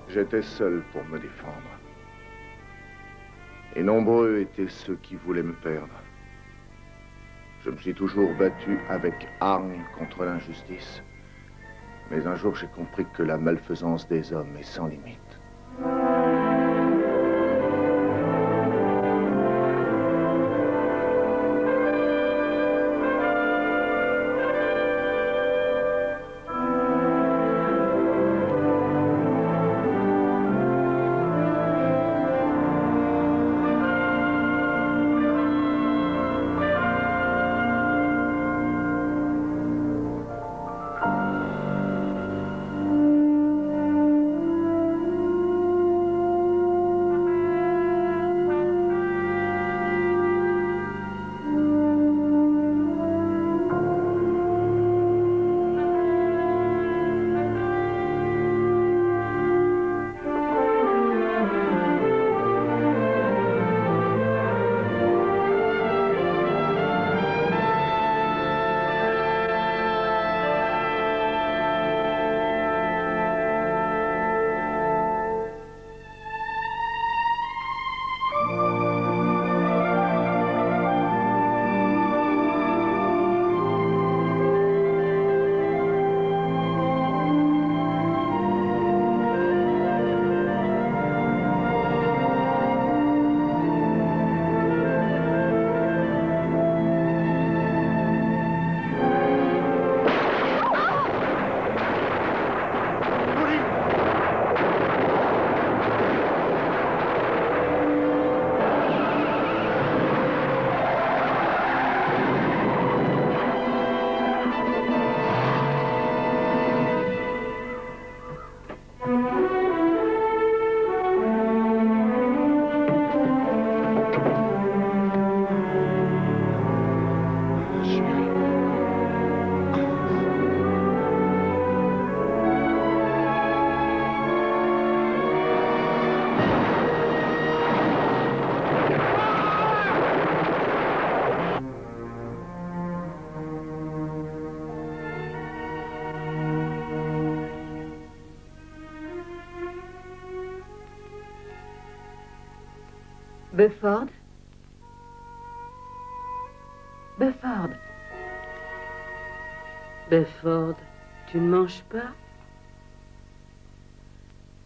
J'étais seul pour me défendre. Et nombreux étaient ceux qui voulaient me perdre. Je me suis toujours battu avec armes contre l'injustice. Mais un jour, j'ai compris que la malfaisance des hommes est sans limite. Buford? Buford? Buford, tu ne manges pas?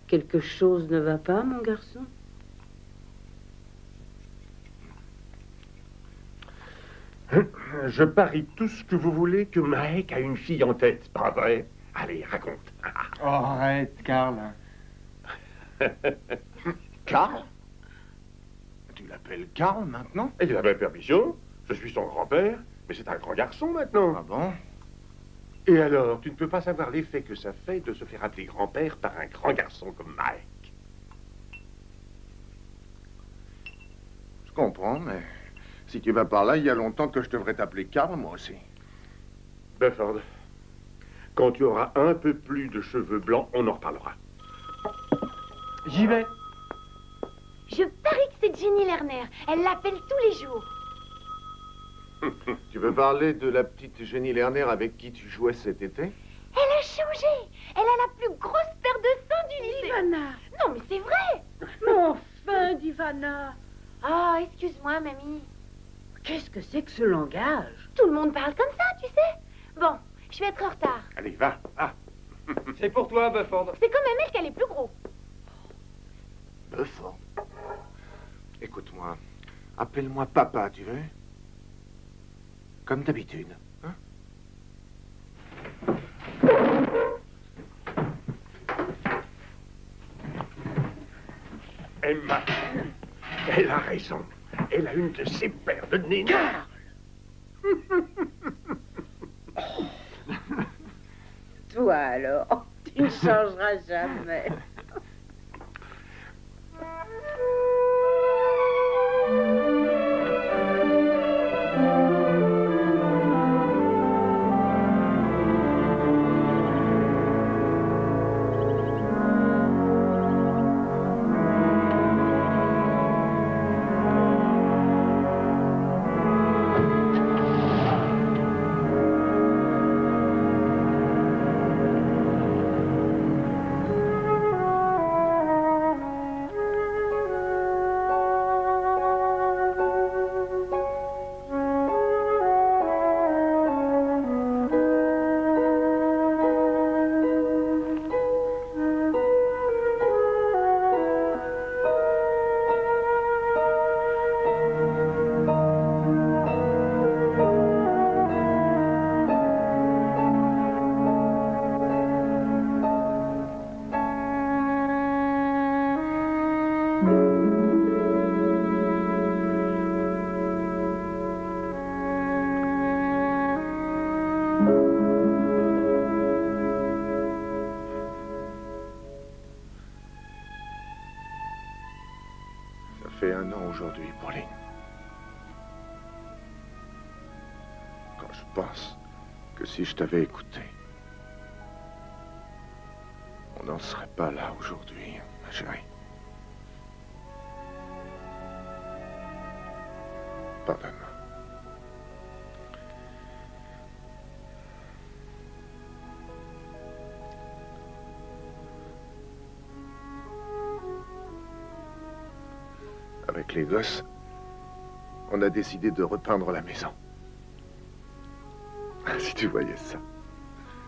Quelque chose ne va pas, mon garçon? Je parie tout ce que vous voulez que Mike a une fille en tête, pas vrai? Allez, raconte. Oh, arrête, Carl. Carl? Tu l'appelles Carl maintenant? Et il avait permission. Je suis son grand-père, mais c'est un grand garçon maintenant. Ah bon? Et alors, tu ne peux pas savoir l'effet que ça fait de se faire appeler grand-père par un grand garçon comme Mike. Je comprends, mais si tu vas par là, il y a longtemps que je devrais t'appeler Carl, moi aussi. Buford, quand tu auras un peu plus de cheveux blancs, on en reparlera. J'y vais. Je parie que c'est Jenny Lerner. Elle l'appelle tous les jours. Tu veux parler de la petite Jenny Lerner avec qui tu jouais cet été? Elle a changé. Elle a la plus grosse paire de seins du lycée. Ivana! Non, mais c'est vrai. Mais enfin, d'Ivana! Ah, excuse-moi, mamie. Qu'est-ce que c'est que ce langage? Tout le monde parle comme ça, tu sais. Bon, je vais être en retard. Allez, va, va. C'est pour toi, Buford. C'est quand même elle qu'elle est plus gros. Buford. Écoute-moi, appelle-moi papa, tu veux? Comme d'habitude, hein? Emma, elle a raison. Elle a une de ses paires de nez. Toi alors, tu ne changeras jamais. fait 1 an aujourd'hui, Pauline. Quand je pense que si je t'avais écouté, on n'en serait pas là aujourd'hui, ma chérie. Pardonne-moi. Avec les gosses, on a décidé de repeindre la maison. Si tu voyais ça,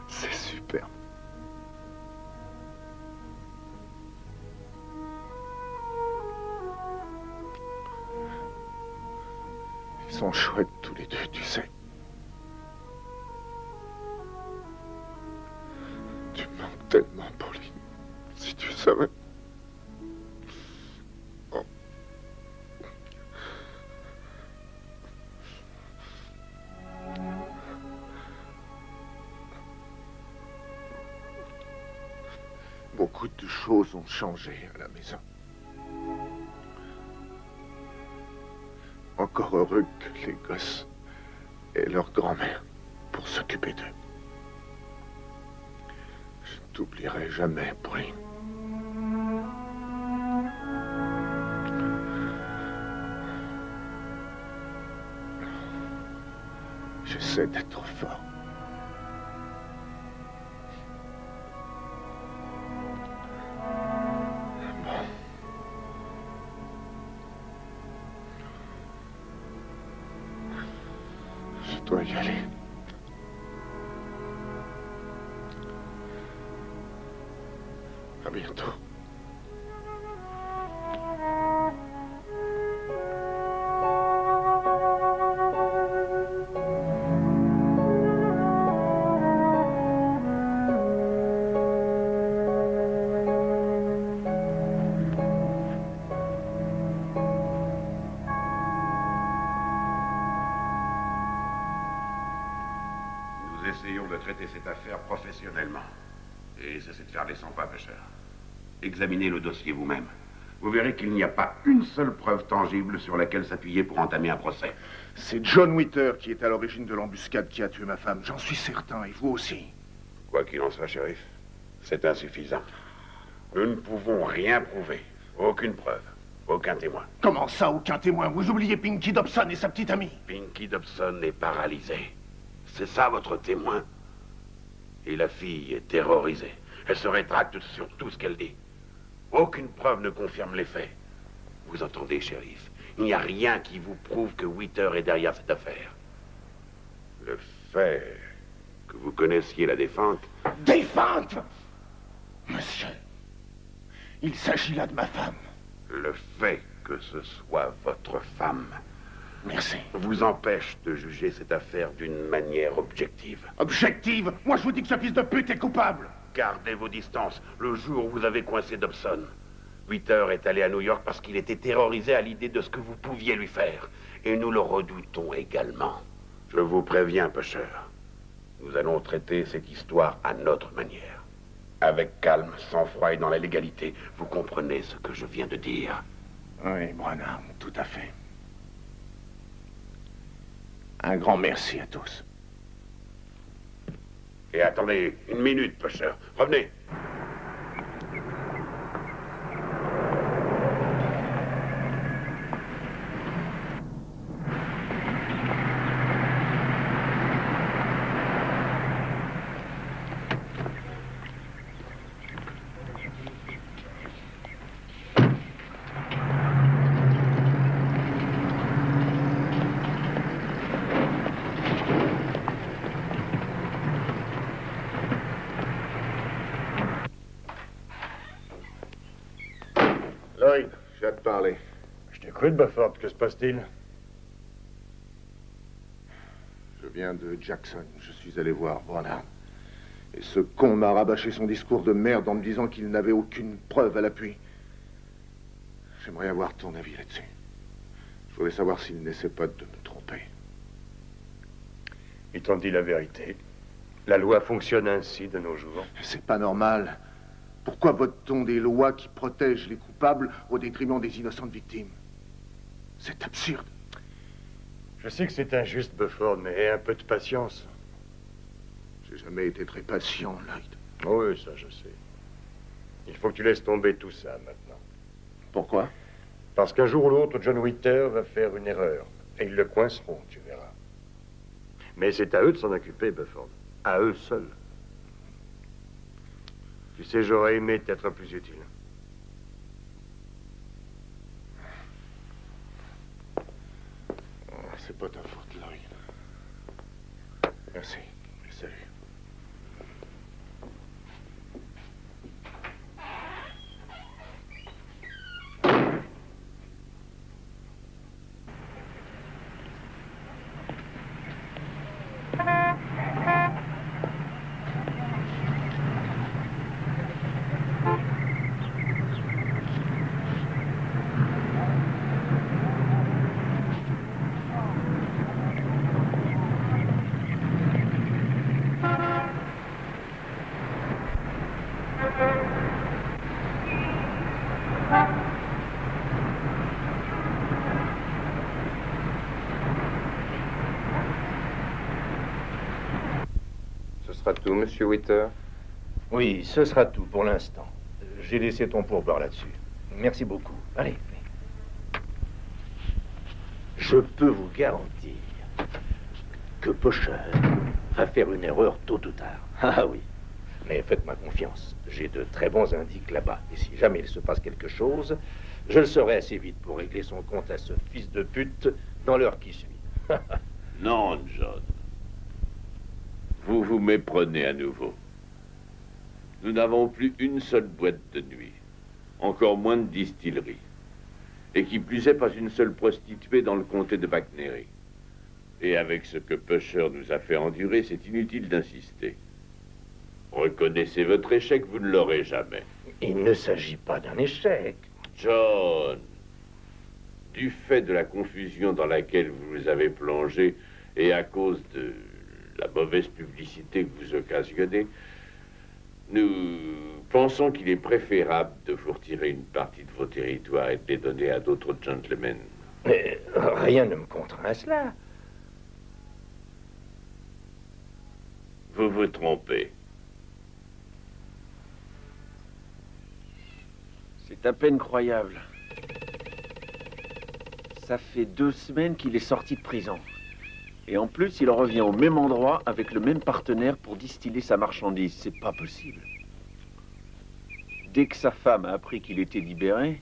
c'est superbe. Ils sont chouettes tous les deux, tu sais. Tu me manques tellement, Pauline. Si tu savais. Oh. Beaucoup de choses ont changé à la maison. Encore heureux que les gosses et leur grand-mère pour s'occuper d'eux. Je ne t'oublierai jamais, Pauline. J'essaie d'être fort. Je dois y aller. À bientôt. Essayons de traiter cette affaire professionnellement. Et cessez de faire les 100 pas, pêcheur. Examinez le dossier vous-même. Vous verrez qu'il n'y a pas une seule preuve tangible sur laquelle s'appuyer pour entamer un procès. C'est John Witter qui est à l'origine de l'embuscade qui a tué ma femme. J'en suis certain, et vous aussi. Quoi qu'il en soit, shérif, c'est insuffisant. Nous ne pouvons rien prouver. Aucune preuve. Aucun témoin. Comment ça, aucun témoin? Vous oubliez Pinky Dobson et sa petite amie. Pinky Dobson est paralysée. C'est ça votre témoin? Et la fille est terrorisée. Elle se rétracte sur tout ce qu'elle dit. Aucune preuve ne confirme les faits. Vous entendez, shérif? Il n'y a rien qui vous prouve que Witter est derrière cette affaire. Le fait que vous connaissiez la défunte... Défunte? Monsieur, il s'agit là de ma femme. Le fait que ce soit votre femme... Merci. Vous empêche de juger cette affaire d'une manière objective. Objective? Moi, je vous dis que ce fils de pute est coupable. Gardez vos distances. Le jour où vous avez coincé Dobson, Witter est allé à New York parce qu'il était terrorisé à l'idée de ce que vous pouviez lui faire. Et nous le redoutons également. Je vous préviens, pêcheur. Nous allons traiter cette histoire à notre manière. Avec calme, sang-froid et dans la légalité. Vous comprenez ce que je viens de dire? Oui, Branham, tout à fait. Un grand merci à tous. Et attendez, une minute, pêcheur. Revenez. Lloyd, j'ai à te parler. Je t'écoute, Bufford. Que se passe-t-il? Je viens de Jackson. Je suis allé voir Branham. Et ce con m'a rabâché son discours de merde en me disant qu'il n'avait aucune preuve à l'appui. J'aimerais avoir ton avis là-dessus. Je voulais savoir s'il n'essaie pas de me tromper. Ils t'ont dit la vérité. La loi fonctionne ainsi de nos jours. C'est pas normal. Pourquoi vote-t-on des lois qui protègent les coupables au détriment des innocentes victimes? C'est absurde. Je sais que c'est injuste, Bufford, mais aie un peu de patience. J'ai jamais été très patient, Lloyd. Oui, ça, je sais. Il faut que tu laisses tomber tout ça, maintenant. Pourquoi? Parce qu'un jour ou l'autre, John Ritter va faire une erreur. Et ils le coinceront, tu verras. Mais c'est à eux de s'en occuper, Bufford. À eux seuls. Tu sais, j'aurais aimé t'être plus utile. C'est pas ta faute, Lloyd. Merci. Salut. Ce sera tout, monsieur Witter? Oui, ce sera tout pour l'instant. J'ai laissé ton pourboire là-dessus. Merci beaucoup. Allez, allez. Je peux vous garantir que Pusher va faire une erreur tôt ou tard. Ah oui. Mais faites-moi confiance. J'ai de très bons indices là-bas. Et si jamais il se passe quelque chose, je le saurai assez vite pour régler son compte à ce fils de pute dans l'heure qui suit. Non, John. Vous vous méprenez à nouveau. Nous n'avons plus une seule boîte de nuit, encore moins de distillerie. Et qui plus est, pas une seule prostituée dans le comté de McNairy. Et avec ce que Pusher nous a fait endurer, c'est inutile d'insister. Reconnaissez votre échec, vous ne l'aurez jamais. Il ne s'agit pas d'un échec. John, du fait de la confusion dans laquelle vous vous avez plongé et à cause de la mauvaise publicité que vous occasionnez, nous pensons qu'il est préférable de vous retirer une partie de vos territoires et de les donner à d'autres gentlemen. Mais rien ne me contraint à cela. Vous vous trompez. C'est à peine croyable. Ça fait 2 semaines qu'il est sorti de prison. Et en plus, il revient au même endroit avec le même partenaire pour distiller sa marchandise. C'est pas possible. Dès que sa femme a appris qu'il était libéré,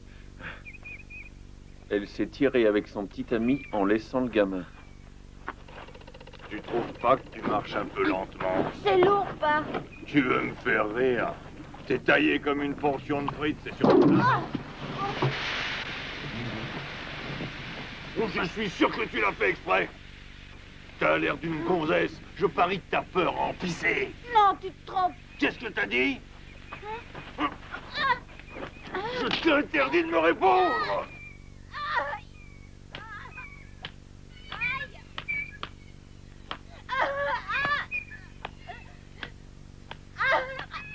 elle s'est tirée avec son petit ami en laissant le gamin. Tu trouves pas que tu marches un peu lentement? C'est lourd, pas. Tu veux me faire rire? T'es taillé comme une portion de frites, c'est sûr. Je suis sûr que tu l'as fait exprès. T'as l'air d'une gonzesse. Je parie que t'as peur en pisser. Non, tu te trompes. Qu'est-ce que t'as dit? Je t'interdis de me répondre.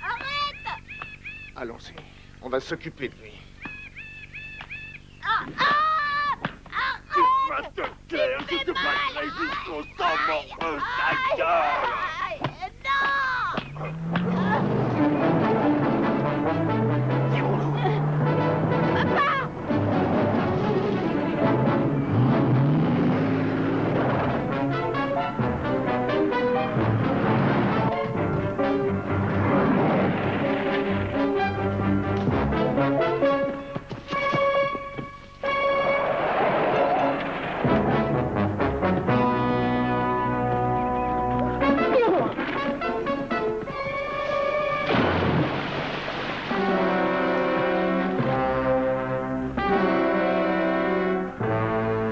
Arrête! Allons-y. On va s'occuper de lui. Tu vas te taire, je te battrai jusqu'au sang morbreux, ta gueule.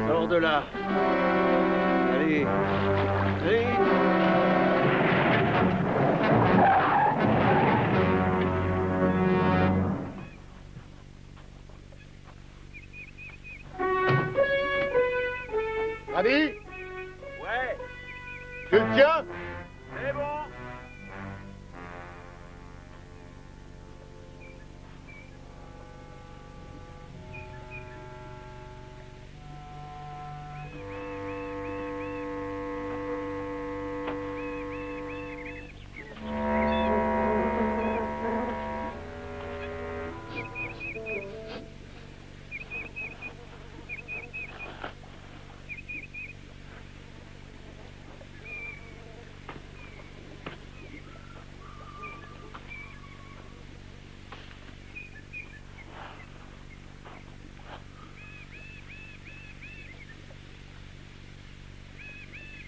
Sors de là. Allez. Allez. Radis, Ouais, tu le tiens? c'est bon.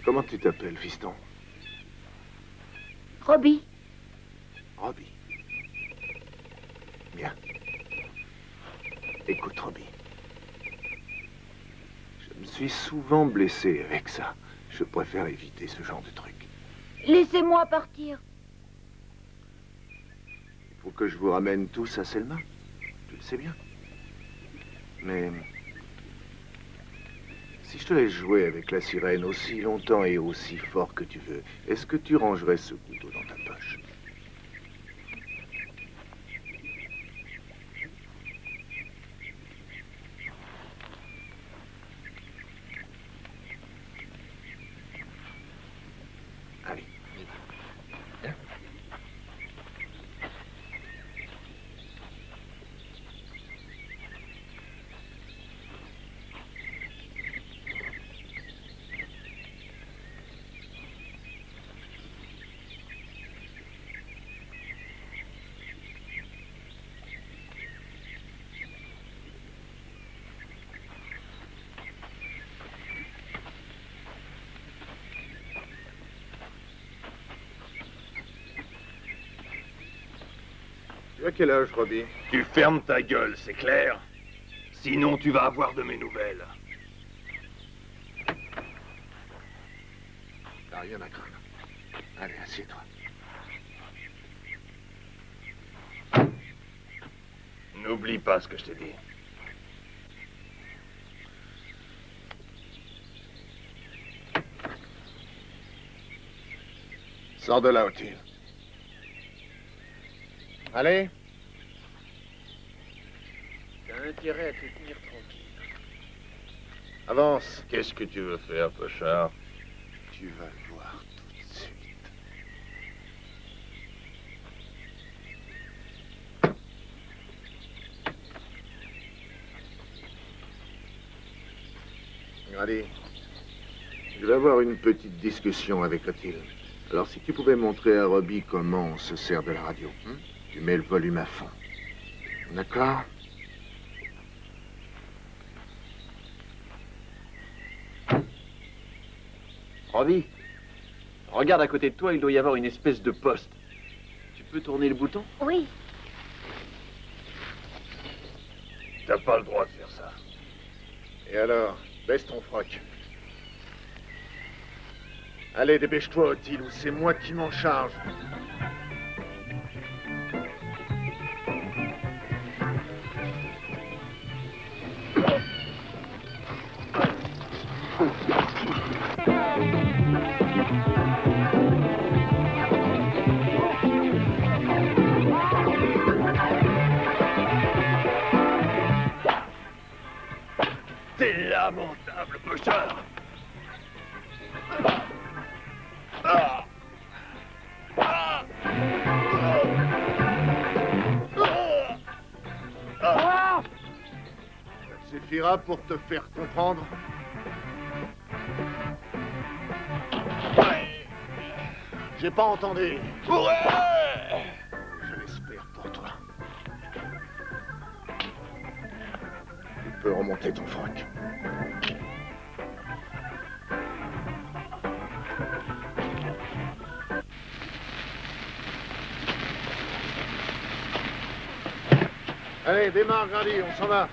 Comment tu t'appelles, fiston? Robbie. Robbie. Bien. Écoute, Robbie. Je me suis souvent blessé avec ça. Je préfère éviter ce genre de truc. Laissez-moi partir. Il faut que je vous ramène tous à Selma. Tu le sais bien. Mais... si je te laisse jouer avec la sirène aussi longtemps et aussi fort que tu veux, est-ce que tu rangerais ce couteau dans ta poche? Allez, on y va. Viens. Tu as quel âge, Robbie? Tu fermes ta gueule, c'est clair? Sinon, tu vas avoir de mes nouvelles. T'as rien à craindre. Allez, assieds-toi. N'oublie pas ce que je t'ai dit. Sors de là, Otile. Allez. T'as intérêt à te tenir tranquille. Avance. Qu'est-ce que tu veux faire, Pochard? Tu vas le voir tout de suite. Grady, je vais avoir une petite discussion avec Otile. Alors, si tu pouvais montrer à Robbie comment on se sert de la radio, hein? Tu mets le volume à fond. D'accord? Robbie, regarde à côté de toi, il doit y avoir une espèce de poste. Tu peux tourner le bouton? Oui. T'as pas le droit de faire ça. Et alors, baisse ton froc. Allez, dépêche-toi, Otile, ou c'est moi qui m'en charge. T'es lamentable, Pochard. Ça suffira pour te faire comprendre. J'ai pas entendu. Je l'espère pour toi. Tu peux remonter ton froc. Allez, démarre, Grady, on s'en va.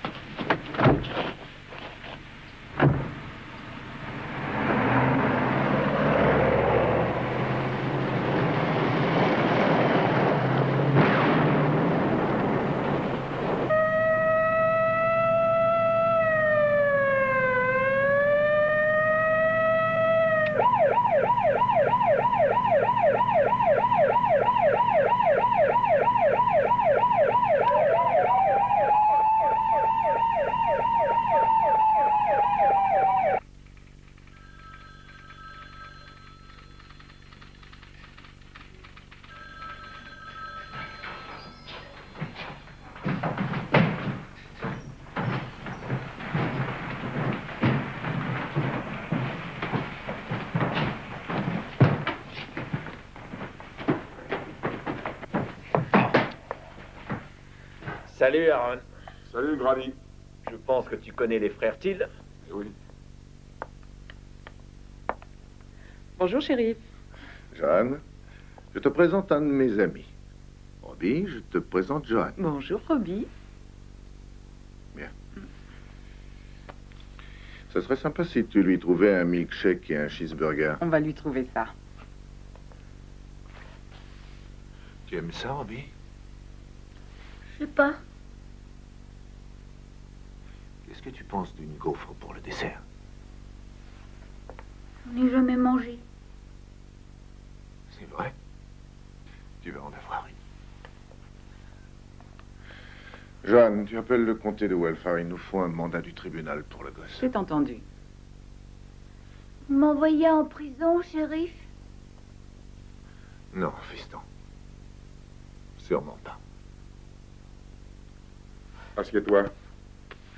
Salut, Aaron. Salut, Grady. Je pense que tu connais les frères Till. Oui. Bonjour, shérif. Jeanne, je te présente un de mes amis. Robbie, je te présente Joanne. Bonjour, Robbie. Bien. Ce serait sympa si tu lui trouvais un milkshake et un cheeseburger. On va lui trouver ça. Tu aimes ça, Robbie? Je sais pas. Qu'est-ce que tu penses d'une gaufre pour le dessert? On n'est jamais mangé. C'est vrai? Tu vas en avoir une. Joanne, tu appelles le comté de Welfare. Il nous faut un mandat du tribunal pour le gosse. C'est entendu. Vous m'envoyez en prison, shérif? Non, fiston. Sûrement pas. Assieds-toi.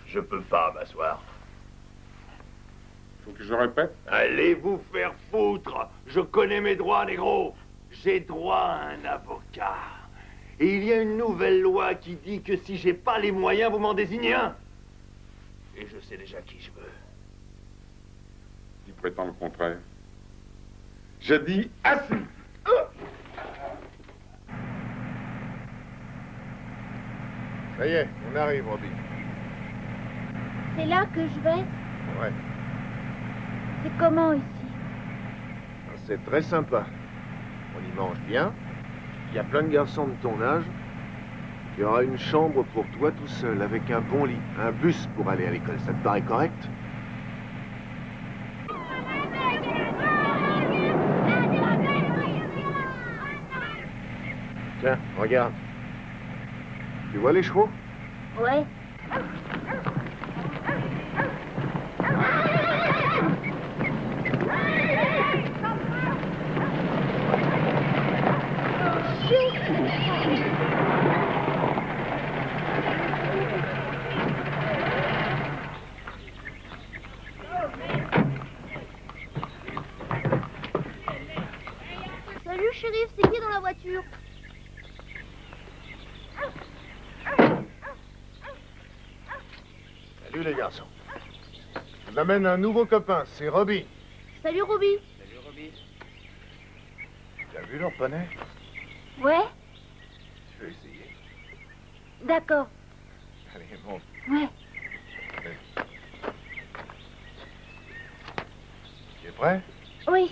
Je peux pas m'asseoir. Faut que je répète. Allez vous faire foutre. Je connais mes droits, négro. J'ai droit à un avocat. Et il y a une nouvelle loi qui dit que si j'ai pas les moyens, vous m'en désignez un. Et je sais déjà qui je veux. Tu prétends le contraire. Je dis assez. Ça y est, on arrive, Robbie. C'est là que je vais? Ouais, C'est comment ici? C'est très sympa. On y mange bien. Il y a plein de garçons de ton âge. Il y aura une chambre pour toi tout seul, avec un bon lit, un bus pour aller à l'école. Ça te paraît correct? Tiens, regarde. Tu vois les chevaux? Ouais. Salut, shérif, c'est qui dans la voiture? Salut les garçons. Je vous amène un nouveau copain, c'est Robbie. Salut, Robbie. T'as vu leur poney? Ouais, Je vais essayer. d'accord. Allez, monte. Ouais. Tu es prêt? Oui.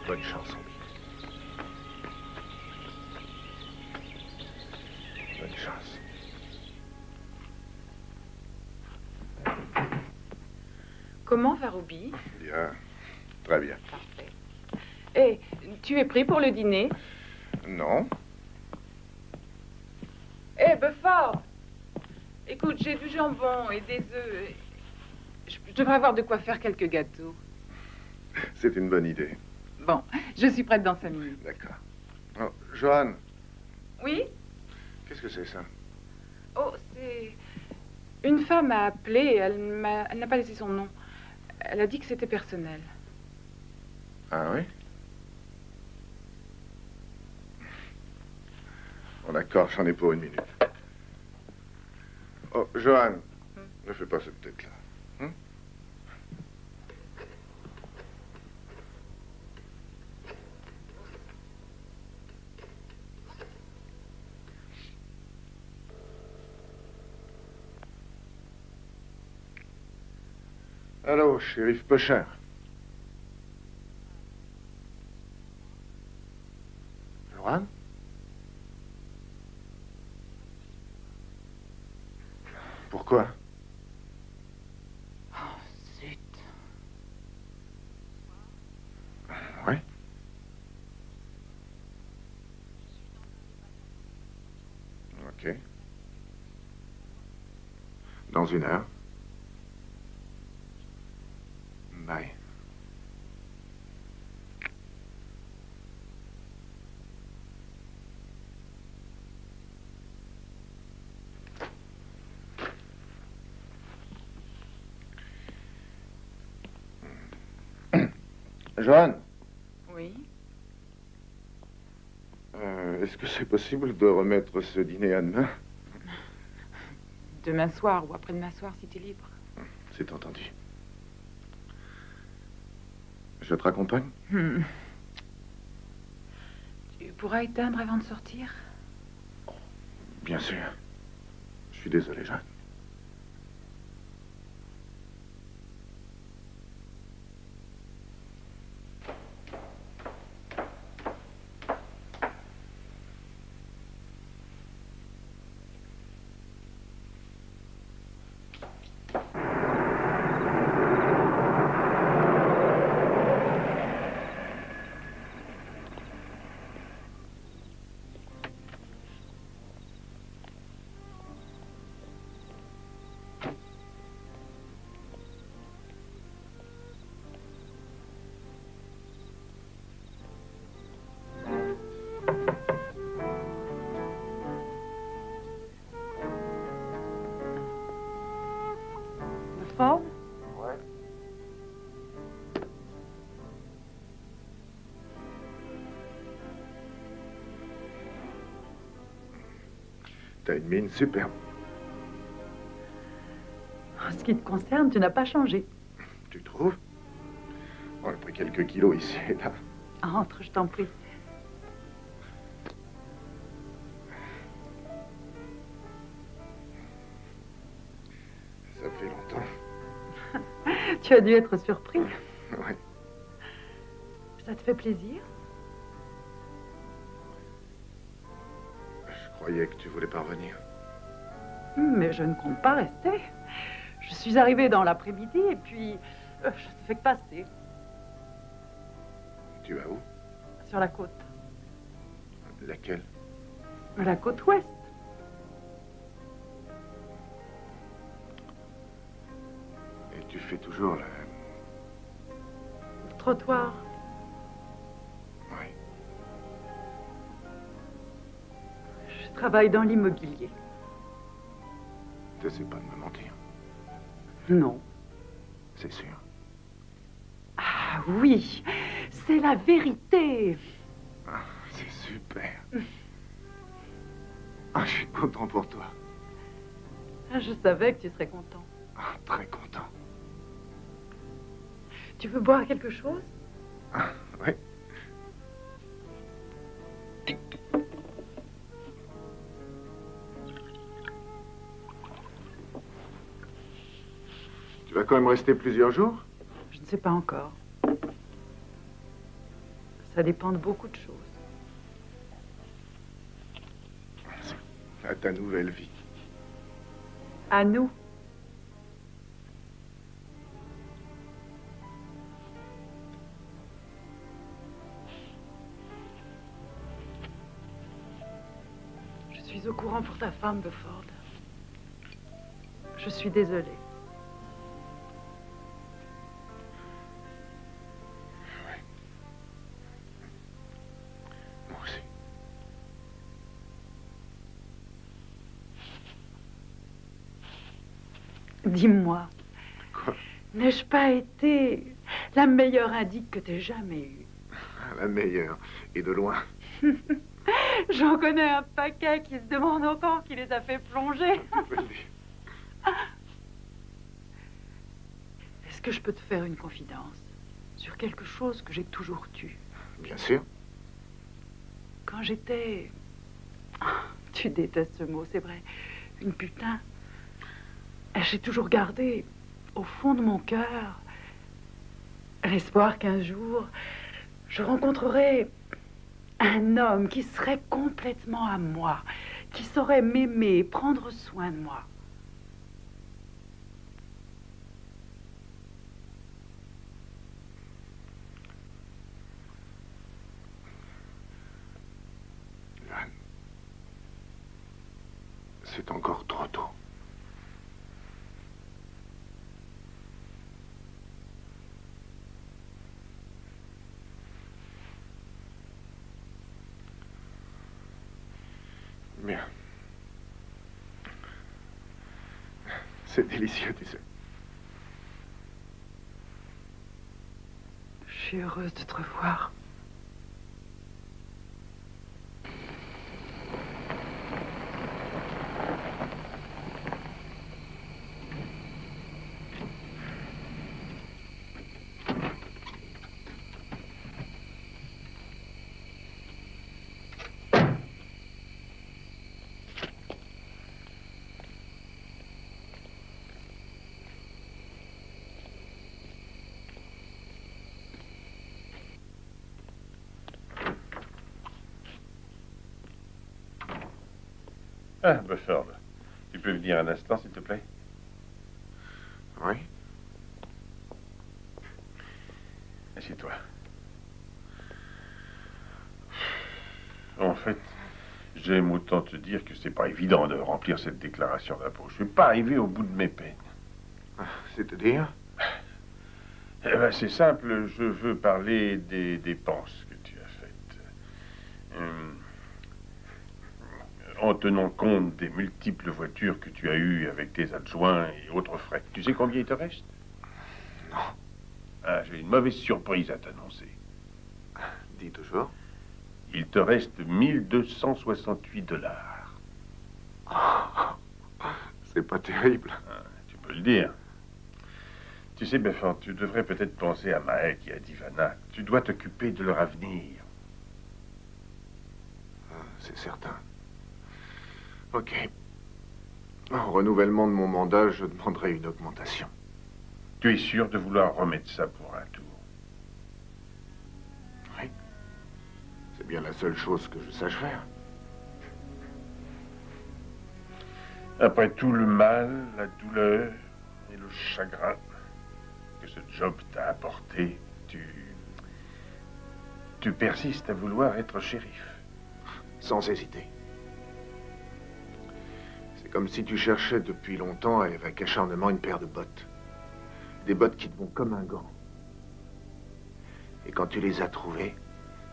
Bonne chance, Robbie. Bonne chance. Comment va, Robbie? Bien. Très bien. Parfait. Eh, tu es prêt pour le dîner? Non? Eh, Bufford! Écoute, j'ai du jambon et des œufs. Je devrais avoir de quoi faire quelques gâteaux. C'est une bonne idée. Bon, je suis prête dans 5 minutes. D'accord. Oh, Joanne, Oui? qu'est-ce que c'est ça? Oh, c'est... Une femme a appelé, elle n'a pas laissé son nom. Elle a dit que c'était personnel. Ah oui? Bon, d'accord, j'en ai pour une minute. Oh, Joanne, ne fais pas cette tête-là. Hein? Allô, shérif Pochin. Joanne? Pourquoi? Oh, zut. Oui? Ok. Dans 1 heure. Bye. Joanne, Oui. est-ce que c'est possible de remettre ce dîner à demain? Demain soir ou après-demain soir, si t'es libre. C'est entendu. Je te raccompagne? Tu pourras éteindre avant de sortir? Bien sûr. Je suis désolé, Jeanne. Ford? Ouais. T'as une mine superbe. En ce qui te concerne, tu n'as pas changé. Tu trouves? On a pris quelques kilos ici et là. Entre, je t'en prie. Ça fait longtemps. Tu as dû être surpris. Ouais. Ça te fait plaisir? Je croyais que tu voulais pas revenir. Mais je ne compte pas rester. Je suis arrivée dans l'après-midi et puis je ne fais que passer. Tu vas où? Sur la côte. Laquelle? La côte ouest. Et tu fais toujours le Trottoir. Oui. Je travaille dans l'immobilier. T'essaies pas de me mentir. Non. C'est sûr. Ah oui, c'est la vérité. Ah, c'est super. Ah, je suis content pour toi. Je savais que tu serais content. Ah, très content. Tu veux boire quelque chose? Ah, oui. Tu vas quand même rester plusieurs jours? Je ne sais pas encore. Ça dépend de beaucoup de choses. À ta nouvelle vie. À nous. Je suis au courant pour ta femme, Beaufort. Je suis désolée. Moi aussi. Dis-moi, Quoi? n'ai-je pas été la meilleure indique que t'aies jamais eue? La meilleure. Et de loin. J'en connais un paquet qui se demande encore qui les a fait plonger. Est-ce que je peux te faire une confidence sur quelque chose que j'ai toujours tu? Bien sûr. Quand j'étais... Tu détestes ce mot, c'est vrai. Une putain. J'ai toujours gardé, au fond de mon cœur, l'espoir qu'un jour, je rencontrerai un homme qui serait complètement à moi, qui saurait m'aimer, prendre soin de moi. Joanne, c'est encore trop tôt. Bien. C'est délicieux, tu sais. suis heureuse de te revoir. Ah, Bufford, tu peux venir un instant, s'il te plaît? Oui. Assieds-toi. En fait, j'aime autant te dire que c'est pas évident de remplir cette déclaration d'impôt. Je suis pas arrivé au bout de mes peines. C'est-à-dire? Eh ben, c'est simple, je veux parler des dépenses que tu as faites. En tenant compte des multiples voitures que tu as eues avec tes adjoints et autres frais. Tu sais combien il te reste? Non. Ah, j'ai une mauvaise surprise à t'annoncer. Dis toujours. Il te reste 1268 $. C'est pas terrible. Ah, tu peux le dire. Tu sais, Bufford, tu devrais peut-être penser à Maek et à Divana. Tu dois t'occuper de leur avenir. C'est certain. Ok. Au renouvellement de mon mandat, je demanderai une augmentation. Tu es sûr de vouloir remettre ça pour un tour? Oui. C'est bien la seule chose que je sache faire. Après tout le mal, la douleur et le chagrin que ce job t'a apporté, tu persistes à vouloir être shérif. Sans hésiter. C'est comme si tu cherchais depuis longtemps avec acharnement une paire de bottes. Des bottes qui te vont comme un gant. Et quand tu les as trouvées,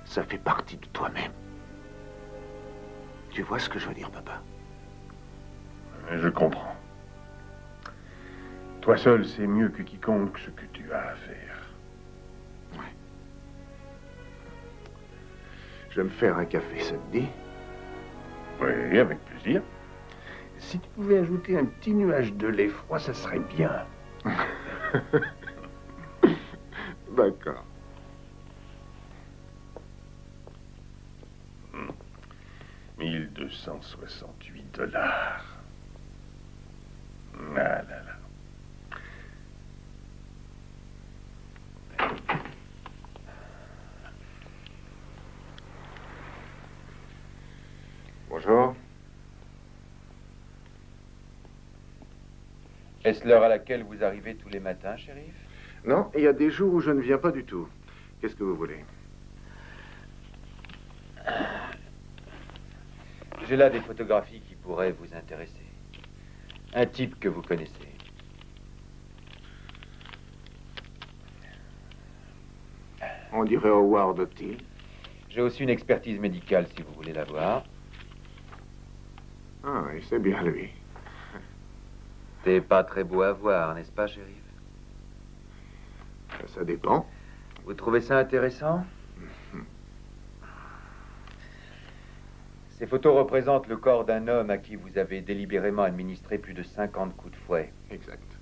ça fait partie de toi-même. Tu vois ce que je veux dire, papa? Je comprends. Toi seul sais mieux que quiconque ce que tu as à faire. Oui. Je vais me faire un café, ça te dit? Oui, avec plaisir. Si tu pouvais ajouter un petit nuage de lait froid, ça serait bien. D'accord. 1268 $. Ah là là. Bonjour. Est-ce l'heure à laquelle vous arrivez tous les matins, shérif? Non, il y a des jours où je ne viens pas du tout. Qu'est-ce que vous voulez? J'ai là des photographies qui pourraient vous intéresser. Un type que vous connaissez. On dirait Howard O'Teal. J'ai aussi une expertise médicale, si vous voulez la voir. Ah oui, c'est bien lui. C'est pas très beau à voir, n'est-ce pas, shérif? Ça dépend. Vous trouvez ça intéressant? Ces photos représentent le corps d'un homme à qui vous avez délibérément administré plus de 50 coups de fouet. Exact.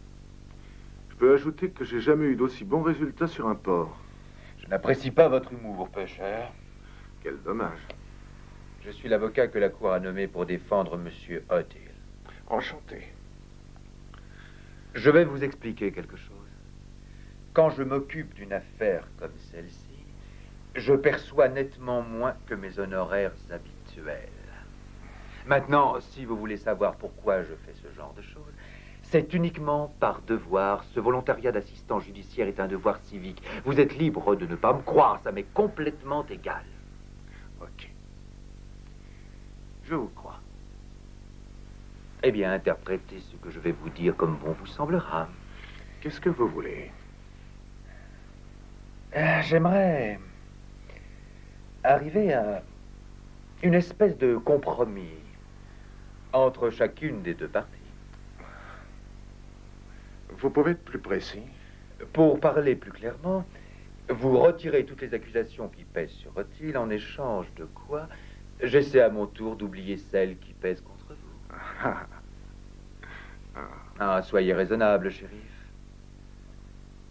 Je peux ajouter que j'ai jamais eu d'aussi bons résultats sur un porc. Je n'apprécie pas votre humour, pêcheur. Quel dommage. Je suis l'avocat que la Cour a nommé pour défendre Monsieur O'Teal. Enchanté. Je vais vous expliquer quelque chose. Quand je m'occupe d'une affaire comme celle-ci, je perçois nettement moins que mes honoraires habituels. Maintenant, si vous voulez savoir pourquoi je fais ce genre de choses, c'est uniquement par devoir. Ce volontariat d'assistant judiciaire est un devoir civique. Vous êtes libre de ne pas me croire, ça m'est complètement égal. Ok. Je vous crois. Eh bien, interprétez ce que je vais vous dire comme bon vous semblera. Qu'est-ce que vous voulez? J'aimerais arriver à une espèce de compromis entre chacune des deux parties. Vous pouvez être plus précis? Pour parler plus clairement, Vous retirez toutes les accusations qui pèsent sur Otil, en échange de quoi j'essaie à mon tour d'oublier celles qui pèsent contre vous. Ah, soyez raisonnable, shérif.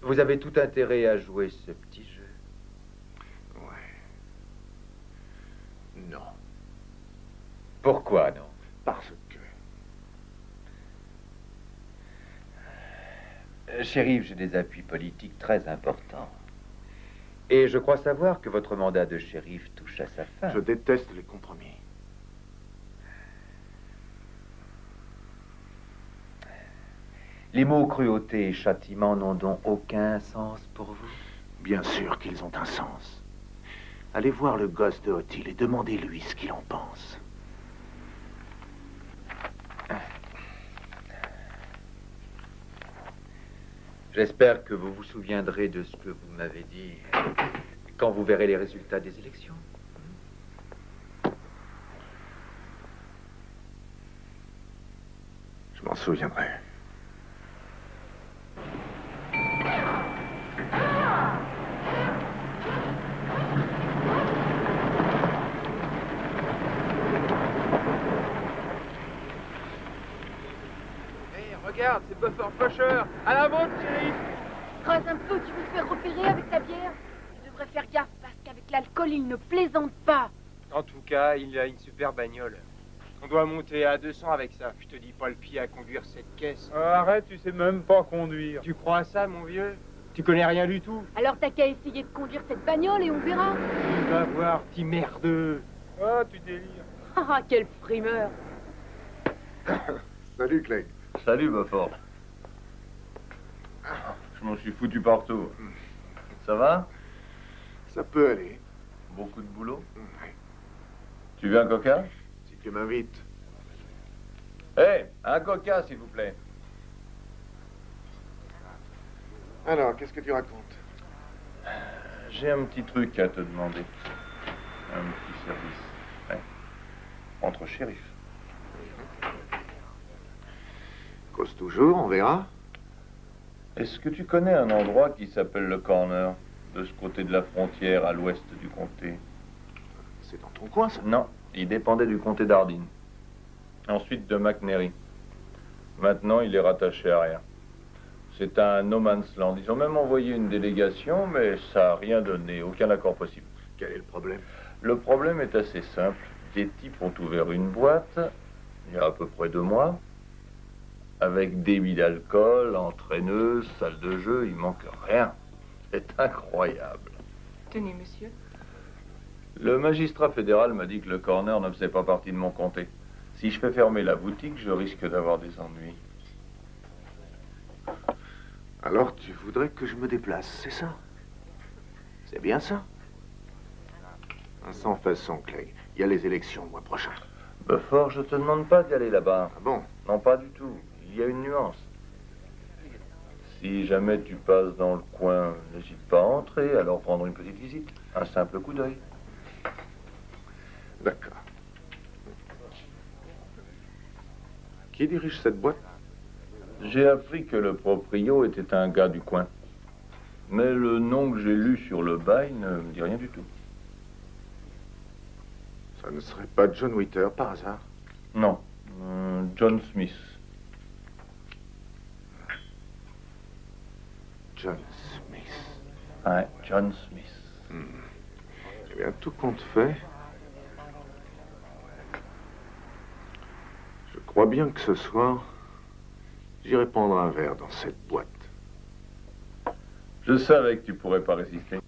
Vous avez tout intérêt à jouer ce petit jeu. Ouais. Non. Pourquoi non? Parce que... Shérif, j'ai des appuis politiques très importants. Et je crois savoir que votre mandat de shérif touche à sa fin. Je déteste les compromis. Les mots cruauté et châtiment n'ont donc aucun sens pour vous? Bien sûr qu'ils ont un sens. Allez voir le gosse de Otil et demandez-lui ce qu'il en pense. J'espère que vous vous souviendrez de ce que vous m'avez dit quand vous verrez les résultats des élections. Je m'en souviendrai. Regarde, c'est Buffer Flusher. À la vôtre, shérif. Creuse un peu, tu veux te faire repérer avec ta bière? Tu devrais faire gaffe parce qu'avec l'alcool, il ne plaisante pas. En tout cas, il a une super bagnole. On doit monter à 200 avec ça. Je te dis pas le pied à conduire cette caisse. Arrête, tu sais même pas conduire. Tu crois à ça, mon vieux? Tu connais rien du tout. Alors t'as qu'à essayer de conduire cette bagnole et on verra. Tu vas voir, petit merdeux. Ah, tu délires. Ah, quel primeur. Salut, Clay. Salut, Beaufort. Je m'en suis foutu partout. Ça va? Ça peut aller. Beaucoup de boulot? Ouais. Tu veux un coca? Si tu m'invites. Hé, un coca, s'il vous plaît. Alors, qu'est-ce que tu racontes? J'ai un petit truc à te demander. Un petit service. Ouais. Entre shérifs. Cause toujours, on verra. Est-ce que tu connais un endroit qui s'appelle le Corner, de ce côté de la frontière, à l'ouest du comté? C'est dans ton coin, ça? Non, il dépendait du comté d'Ardine. Ensuite de McNairy. Maintenant, il est rattaché à rien. C'est un no man's land. Ils ont même envoyé une délégation, mais ça n'a rien donné, aucun accord possible. Quel est le problème? Le problème est assez simple. Des types ont ouvert une boîte, il y a à peu près 2 mois, avec débit d'alcool, entraîneuse, salle de jeu, il manque rien. C'est incroyable. Tenez, monsieur. Le magistrat fédéral m'a dit que le corner ne faisait pas partie de mon comté. Si je fais fermer la boutique, je risque d'avoir des ennuis. Alors, tu voudrais que je me déplace, c'est ça? C'est bien ça? Sans façon, Clay. Il y a les élections le mois prochain. Beaufort, je te demande pas d'y aller là-bas. Ah bon? Non, pas du tout. Il y a une nuance. Si jamais tu passes dans le coin, n'hésite pas à entrer, alors prendre une petite visite. Un simple coup d'œil. D'accord. Qui dirige cette boîte? J'ai appris que le proprio était un gars du coin. Mais le nom que j'ai lu sur le bail ne me dit rien du tout. Ça ne serait pas John Witter, par hasard? Non, John Smith. John Smith. Ouais, John Smith. Eh bien, tout compte fait, je crois bien que ce soir, j'irai prendre un verre dans cette boîte. Je savais que tu pourrais pas résister.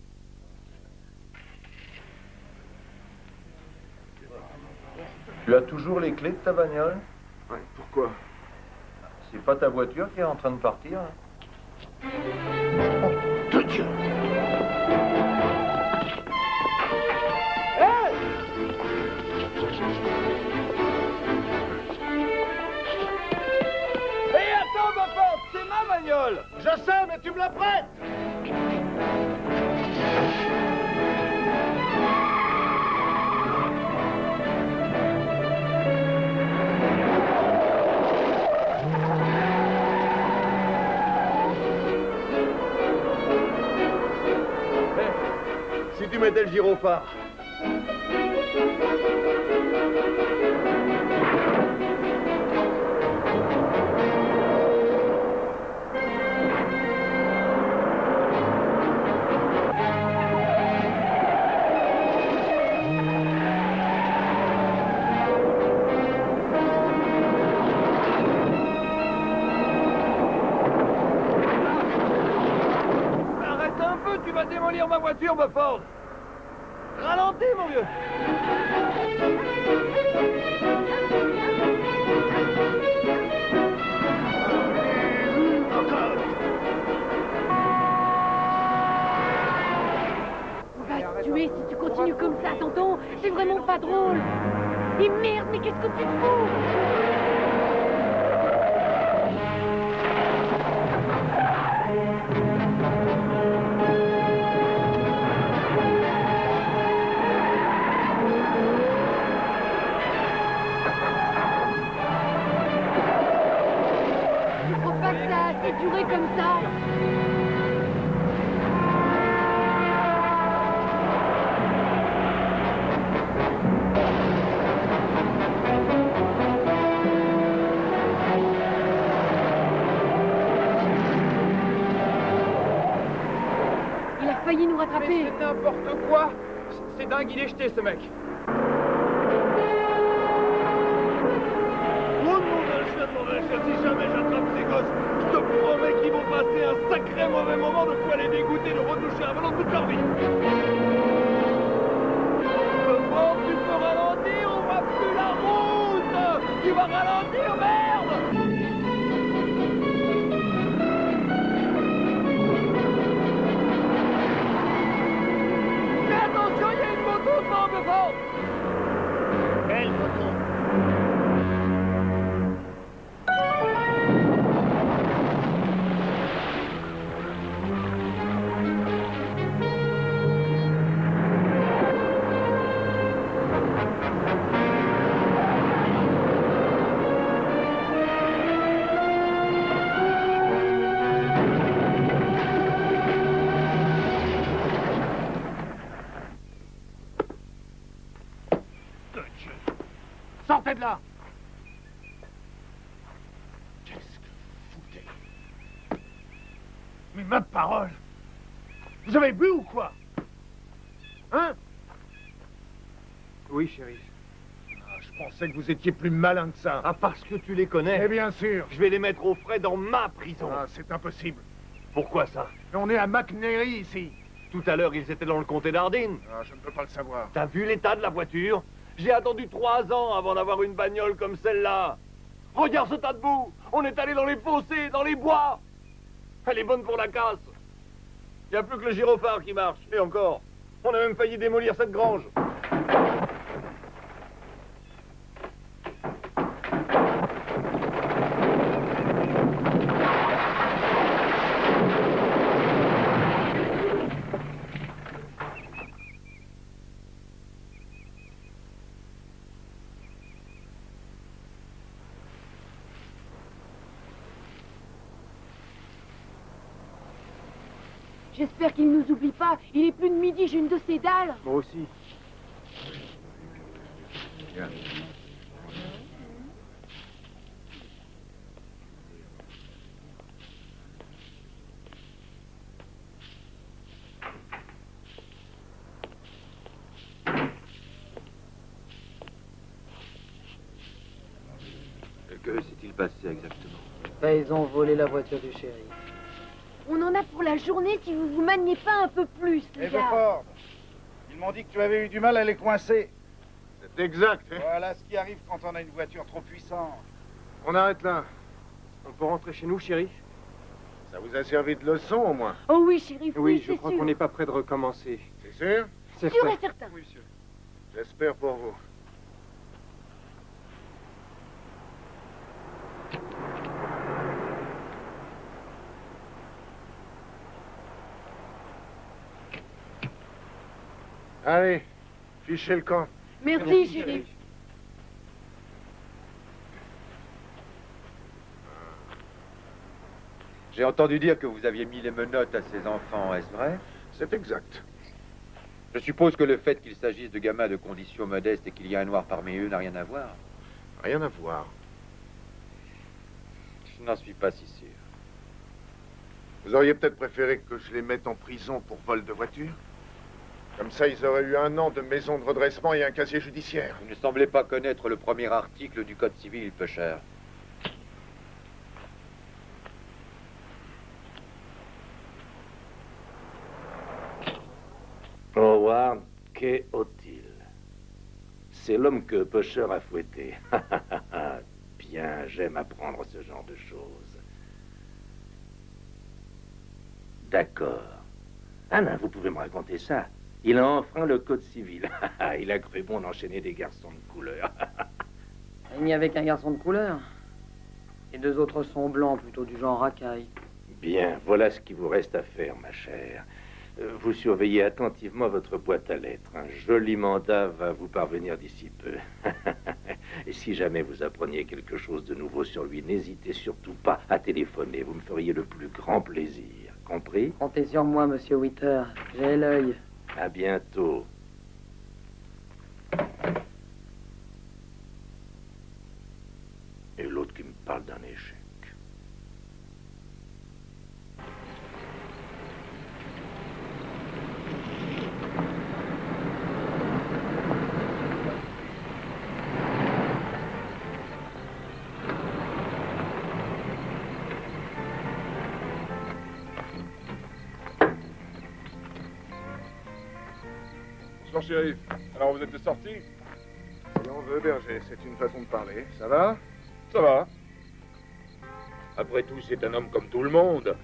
Tu as toujours les clés de ta bagnole? Ouais, pourquoi? C'est pas ta voiture qui est en train de partir, hein? Oh, de Dieu! Hey! Hé, attends, ma porte, c'est ma bagnole! Je sais, mais tu me la prêtes! Si tu mettais le gyrophare. Arrête un peu, tu vas démolir ma voiture, Bufford. Ralentis, mon vieux. On va te tuer si tu continues comme ça, t'entends? C'est vraiment pas drôle. Et merde, mais qu'est-ce que tu fous? Je crois pas que ça a assez duré comme ça. Il a failli nous rattraper. Mais c'est n'importe quoi. C'est dingue, il est jeté, ce mec. Oh non, mon chien, si jamais j'attrape ces gosses, je te promets qu'ils vont passer un sacré mauvais moment de quoi les dégoûter de retoucher un ballon toute leur vie. Comment tu peux ralentir? On voit plus la route. Tu vas ralentir, merde. Fais attention, il y a une moto devant, Bufford. Quelle moto? Sortez de là! Qu'est-ce que vous foutez? Mais ma parole! Vous avez bu ou quoi? Hein? Oui, chérie. Je pensais que vous étiez plus malin que ça. Ah, parce que tu les connais. Eh bien sûr. Je vais les mettre au frais dans ma prison. Ah, c'est impossible. Pourquoi ça? On est à McNairy ici. Tout à l'heure, ils étaient dans le comté d'Ardine. Ah, je ne peux pas le savoir. T'as vu l'état de la voiture? J'ai attendu 3 ans avant d'avoir une bagnole comme celle-là. Regarde ce tas de boue. On est allé dans les fossés, dans les bois. Elle est bonne pour la casse. Il n'y a plus que le gyrophare qui marche. Et encore, on a même failli démolir cette grange. J'espère qu'il nous oublie pas. Il est plus de midi, j'ai une de ces dalles. Moi aussi. Que s'est-il passé exactement? Ils ont volé la voiture du shérif. On en a pour la journée si vous vous maniez pas un peu plus, les Et gars. Beaufort, ils m'ont dit que tu avais eu du mal à les coincer. C'est exact. Hein? Voilà ce qui arrive quand on a une voiture trop puissante. On arrête là. On peut rentrer chez nous, chérie? Ça vous a servi de leçon au moins? Oh oui, shérif, Oui, je c'est crois sûr. qu'on n'est pas prêt de recommencer. C'est sûr? C'est Sûr fait. et certain. Oui, monsieur. J'espère pour vous. Allez, fichez le camp. Merci, shérif. J'ai entendu dire que vous aviez mis les menottes à ces enfants, est-ce vrai? C'est exact. Je suppose que le fait qu'il s'agisse de gamins de conditions modestes et qu'il y a un noir parmi eux n'a rien à voir. Rien à voir. Je n'en suis pas si sûr. Vous auriez peut-être préféré que je les mette en prison pour vol de voiture? Comme ça, ils auraient eu 1 an de maison de redressement et un casier judiciaire. Vous ne semblez pas connaître le premier article du Code civil, peu cher. Howard, qu'est-il? C'est l'homme que Pusher a fouetté. Bien, j'aime apprendre ce genre de choses. D'accord. Anna, vous pouvez me raconter ça. Il a enfreint le code civil. Il a cru bon d'enchaîner des garçons de couleur. Il n'y avait qu'un garçon de couleur. Les 2 autres sont blancs, plutôt du genre racaille. Bien, voilà ce qu'il vous reste à faire, ma chère. Vous surveillez attentivement votre boîte à lettres. Un joli mandat va vous parvenir d'ici peu. Et si jamais vous appreniez quelque chose de nouveau sur lui, n'hésitez surtout pas à téléphoner. Vous me feriez le plus grand plaisir. Compris? Comptez sur moi, monsieur Witter. J'ai l'œil. À bientôt. Et l'autre qui me parle d'un échec. Bonsoir, shérif. Alors, vous êtes de sortie? Si on veut, berger, c'est une façon de parler. Ça va? Ça va. Après tout, c'est un homme comme tout le monde.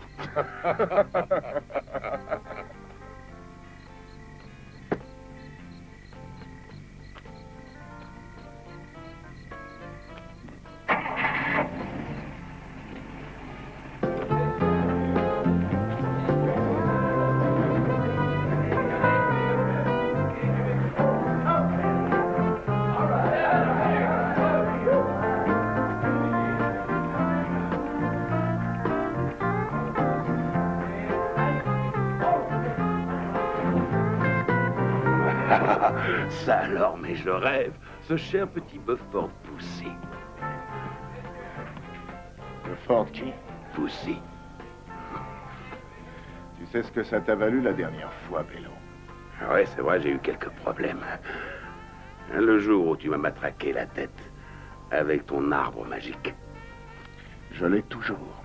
Ça alors, mais je rêve. Ce cher petit Bufford poussé. Bufford qui? Poussé. Tu sais ce que ça t'a valu la dernière fois, Bello? Ouais, c'est vrai, j'ai eu quelques problèmes. Le jour où tu m'as matraqué la tête avec ton arbre magique. Je l'ai toujours.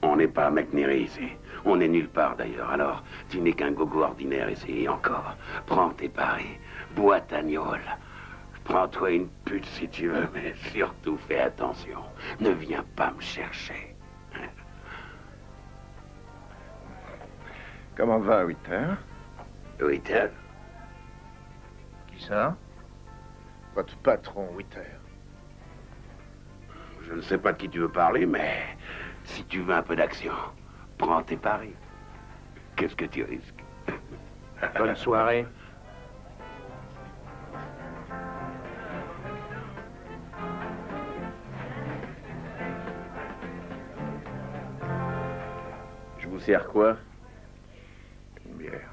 On n'est pas à McNeary ici. On n'est nulle part d'ailleurs. Alors, tu n'es qu'un gogo ordinaire ici. Et encore, prends tes paris. Bois ta gnôle. Prends-toi une pute si tu veux, mais surtout fais attention. Ne viens pas me chercher. Comment va, Witter? Witter? Qui ça? Votre patron, Witter. Je ne sais pas de qui tu veux parler, mais si tu veux un peu d'action, prends tes paris. Qu'est-ce que tu risques? Bonne soirée. Je vous sers quoi? Une bière.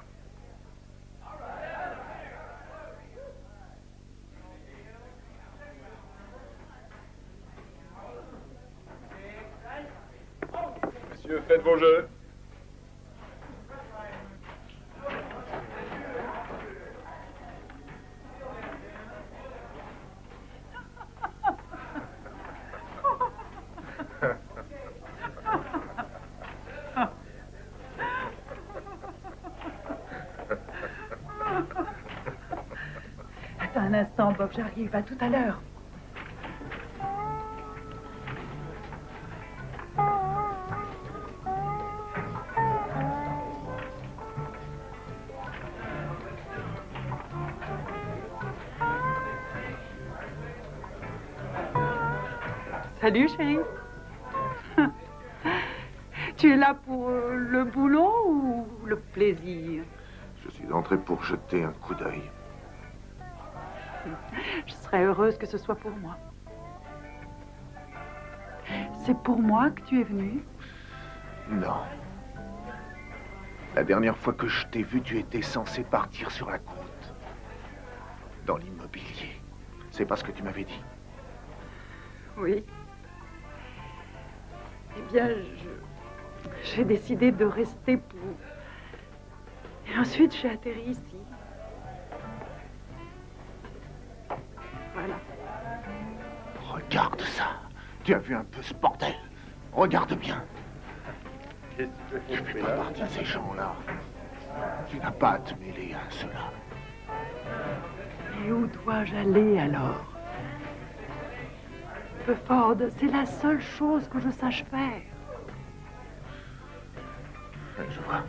Messieurs, faites vos jeux. Attends un instant, Bob, j'arrive. À tout à l'heure. Salut, chérie. Tu es là pour le boulot ou le plaisir? Je suis entré pour jeter un coup d'œil. Je serais heureuse que ce soit pour moi. C'est pour moi que tu es venu? Non. La dernière fois que je t'ai vu, tu étais censé partir sur la côte. Dans l'immobilier. C'est pas ce que tu m'avais dit. Oui. Eh bien, j'ai décidé de rester pour... Et ensuite, j'ai atterri ici. Voilà. Regarde ça. Tu as vu un peu ce bordel? Regarde bien. Qu'est-ce que Tu fais pas partie de ces gens-là. Tu n'as pas à te mêler à cela. Et où dois-je aller alors? Ford, c'est la seule chose que je sache faire. Je vois.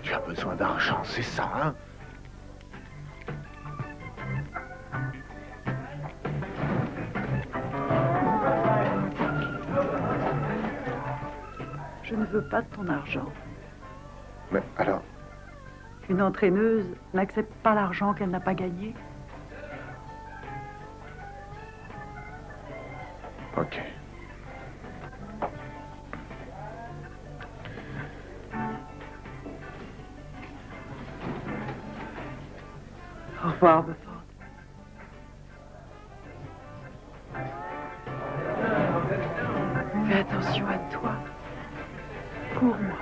Tu as besoin d'argent, c'est ça, hein? Je ne veux pas de ton argent. Mais alors? Une entraîneuse n'accepte pas l'argent qu'elle n'a pas gagné. Ok. Au revoir, Bufford. Fais attention à toi. Pour moi.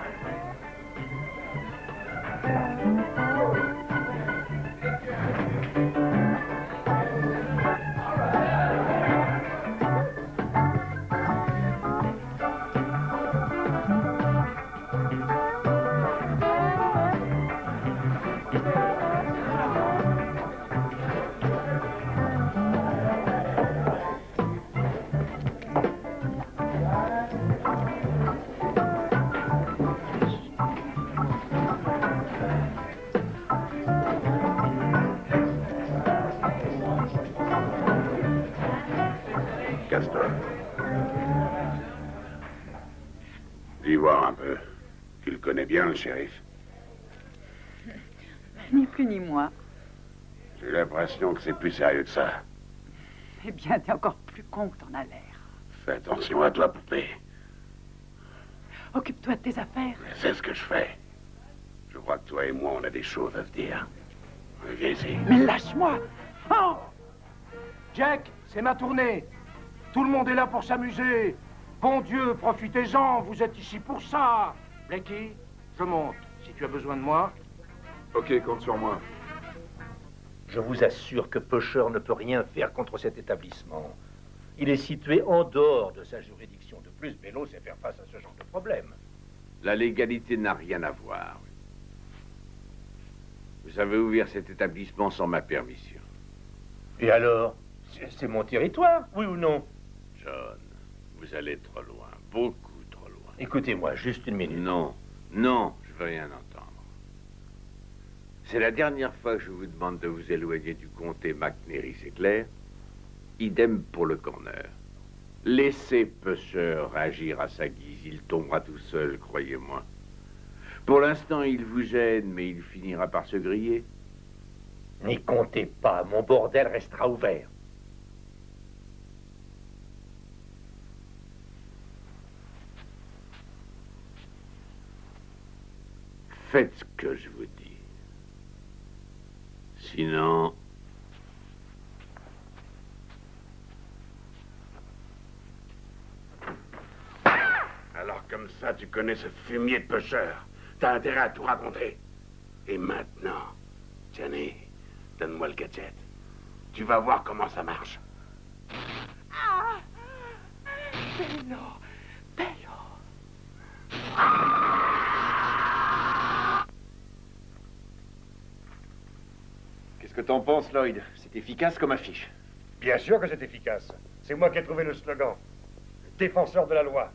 Castor. Dis voir un peu. Tu le connais bien, le shérif? Ni plus ni moins. J'ai l'impression que c'est plus sérieux que ça. Eh bien, t'es encore plus con que t'en as l'air. Fais attention à toi, poupée. Occupe-toi de tes affaires. C'est ce que je fais. Je crois que toi et moi, on a des choses à se dire. Viens ici. Mais lâche-moi! Oh! Jack, c'est ma tournée. Tout le monde est là pour s'amuser. Bon Dieu, profitez-en, vous êtes ici pour ça. Blackie, je monte. Si tu as besoin de moi... Ok, compte sur moi. Je vous assure que Pusher ne peut rien faire contre cet établissement. Il est situé en dehors de sa juridiction. De plus, Bello sait faire face à ce genre de problème. La légalité n'a rien à voir. Vous avez ouvert cet établissement sans ma permission. Et alors? C'est mon territoire, oui ou non? John, vous allez trop loin, beaucoup trop loin. Écoutez-moi, juste une minute. Non, non, je veux rien entendre. C'est la dernière fois que je vous demande de vous éloigner du comté McNary, c'est clair? Idem pour le corner. Laissez Pusher agir à sa guise, il tombera tout seul, croyez-moi. Pour l'instant, il vous gêne, mais il finira par se griller. N'y comptez pas, mon bordel restera ouvert. Faites ce que je vous dis. Sinon... Alors comme ça, tu connais ce fumier de Pusher. T'as intérêt à tout raconter. Et maintenant, Johnny, donne-moi le gadget. Tu vas voir comment ça marche. Ah! Bello! Bello! Qu'est-ce que t'en penses, Lloyd? C'est efficace comme affiche. Bien sûr que c'est efficace. C'est moi qui ai trouvé le slogan. Défenseur de la loi.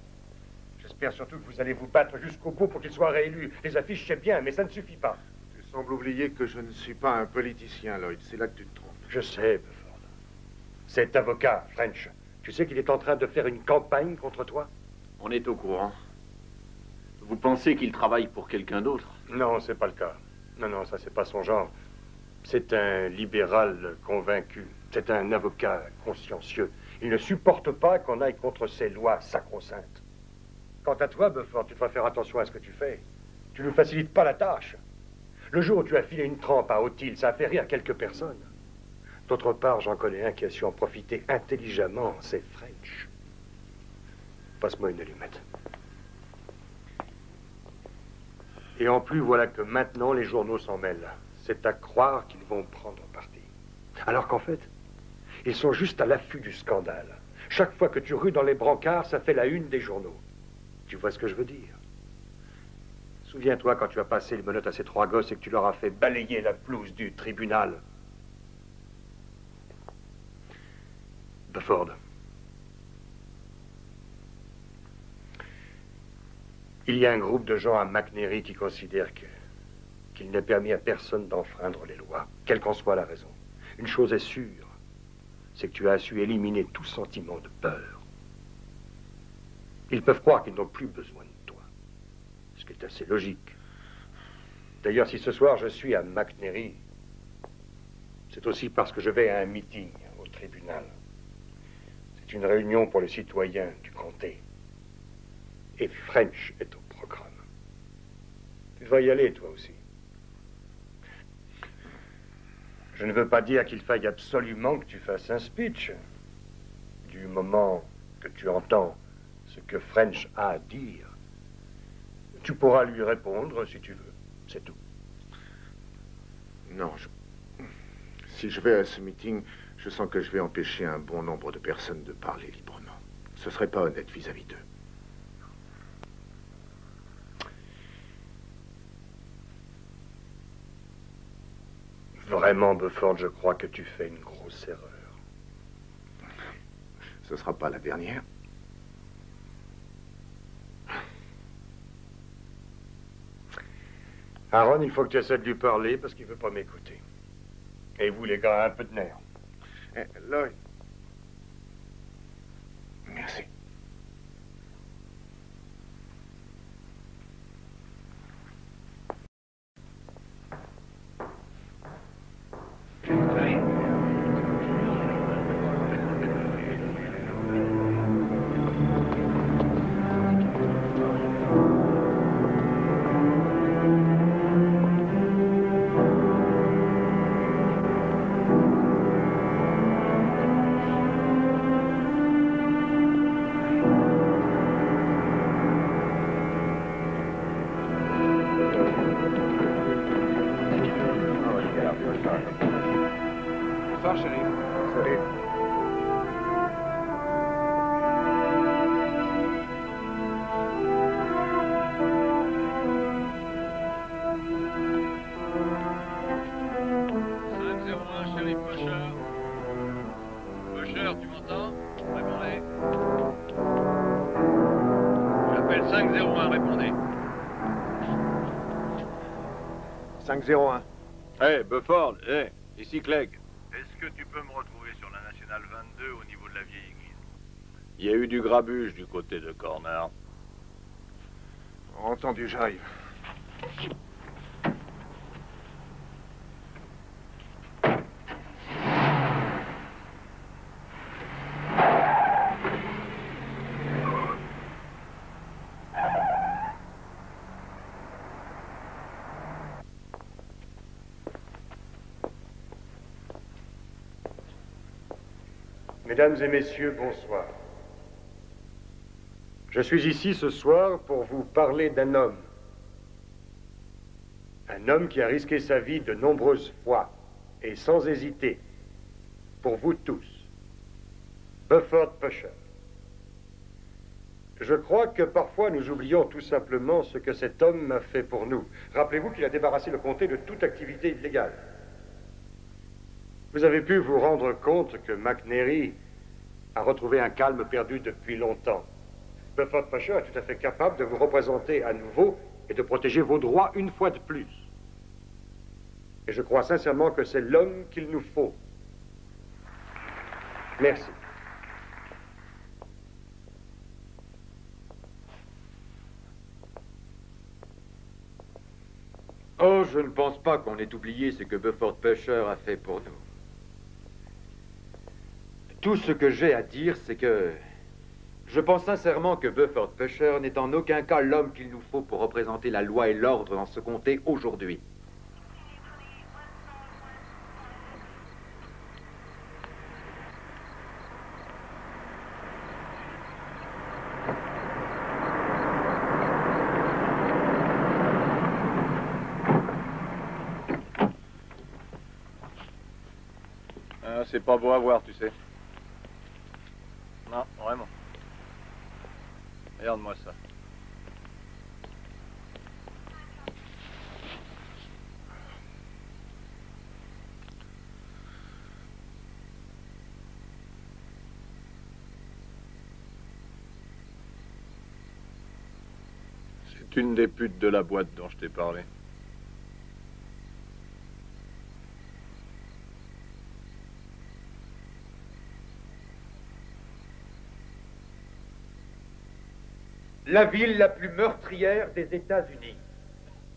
J'espère surtout que vous allez vous battre jusqu'au bout pour qu'il soit réélu. Les affiches, c'est bien, mais ça ne suffit pas. Tu sembles oublier que je ne suis pas un politicien, Lloyd. C'est là que tu te trompes. Je sais, Bufford. Cet avocat, French, tu sais qu'il est en train de faire une campagne contre toi? On est au courant. Vous pensez qu'il travaille pour quelqu'un d'autre? Non, c'est pas le cas. Non, non, ça, c'est pas son genre. C'est un libéral convaincu. C'est un avocat consciencieux. Il ne supporte pas qu'on aille contre ses lois sacro-saintes. Quant à toi, Beaufort, tu devrais faire attention à ce que tu fais. Tu ne facilites pas la tâche. Le jour où tu as filé une trempe à Haute-Île, ça a fait rire quelques personnes. D'autre part, j'en connais un qui a su en profiter intelligemment, c'est French. Passe-moi une allumette. Et en plus, voilà que maintenant, les journaux s'en mêlent. C'est à croire qu'ils vont prendre parti. Alors qu'en fait, ils sont juste à l'affût du scandale. Chaque fois que tu rues dans les brancards, ça fait la une des journaux. Tu vois ce que je veux dire? Souviens-toi quand tu as passé les menottes à ces trois gosses et que tu leur as fait balayer la pelouse du tribunal. Beaufort. Il y a un groupe de gens à McNairy qui considèrent qu'il n'est permis à personne d'enfreindre les lois, quelle qu'en soit la raison. Une chose est sûre, c'est que tu as su éliminer tout sentiment de peur. Ils peuvent croire qu'ils n'ont plus besoin de toi, ce qui est assez logique. D'ailleurs, si ce soir je suis à McNairy, c'est aussi parce que je vais à un meeting au tribunal. C'est une réunion pour les citoyens du comté. Et French est au programme. Tu devrais y aller, toi aussi. Je ne veux pas dire qu'il faille absolument que tu fasses un speech. Du moment que tu entends ce que French a à dire, tu pourras lui répondre si tu veux. C'est tout. Non, si je vais à ce meeting, je sens que je vais empêcher un bon nombre de personnes de parler librement. Ce serait pas honnête vis-à-vis d'eux. Vraiment, Beaufort, je crois que tu fais une grosse erreur. Ce sera pas la dernière. Aaron, il faut que tu essaies de lui parler parce qu'il veut pas m'écouter. Et vous, les gars, un peu de nerfs. Lloyd. Merci. Bonsoir, chérie. Salut. Chérie Pusher. Pusher, tu m'entends? Répondez. J'appelle 501, répondez. 501. Hey, Beaufort, hey, ici Clegg. Est-ce que tu peux me retrouver sur la Nationale 22 au niveau de la vieille église? Il y a eu du grabuge du côté de Corner. Entendu, j'arrive. Mesdames et messieurs, bonsoir. Je suis ici ce soir pour vous parler d'un homme. Un homme qui a risqué sa vie de nombreuses fois, et sans hésiter, pour vous tous. Beaufort Pusher. Je crois que parfois nous oublions tout simplement ce que cet homme a fait pour nous. Rappelez-vous qu'il a débarrassé le comté de toute activité illégale. Vous avez pu vous rendre compte que McNairy a retrouvé un calme perdu depuis longtemps. Beaufort Pusher est tout à fait capable de vous représenter à nouveau et de protéger vos droits une fois de plus. Et je crois sincèrement que c'est l'homme qu'il nous faut. Merci. Oh, je ne pense pas qu'on ait oublié ce que Beaufort Pusher a fait pour nous. Tout ce que j'ai à dire, c'est que Je pense sincèrement que Bufford Pusher n'est en aucun cas l'homme qu'il nous faut pour représenter la loi et l'ordre dans ce comté aujourd'hui. C'est pas beau à voir, tu sais. Non, vraiment. Regarde-moi ça. C'est une des putes de la boîte dont je t'ai parlé. La ville la plus meurtrière des États-Unis.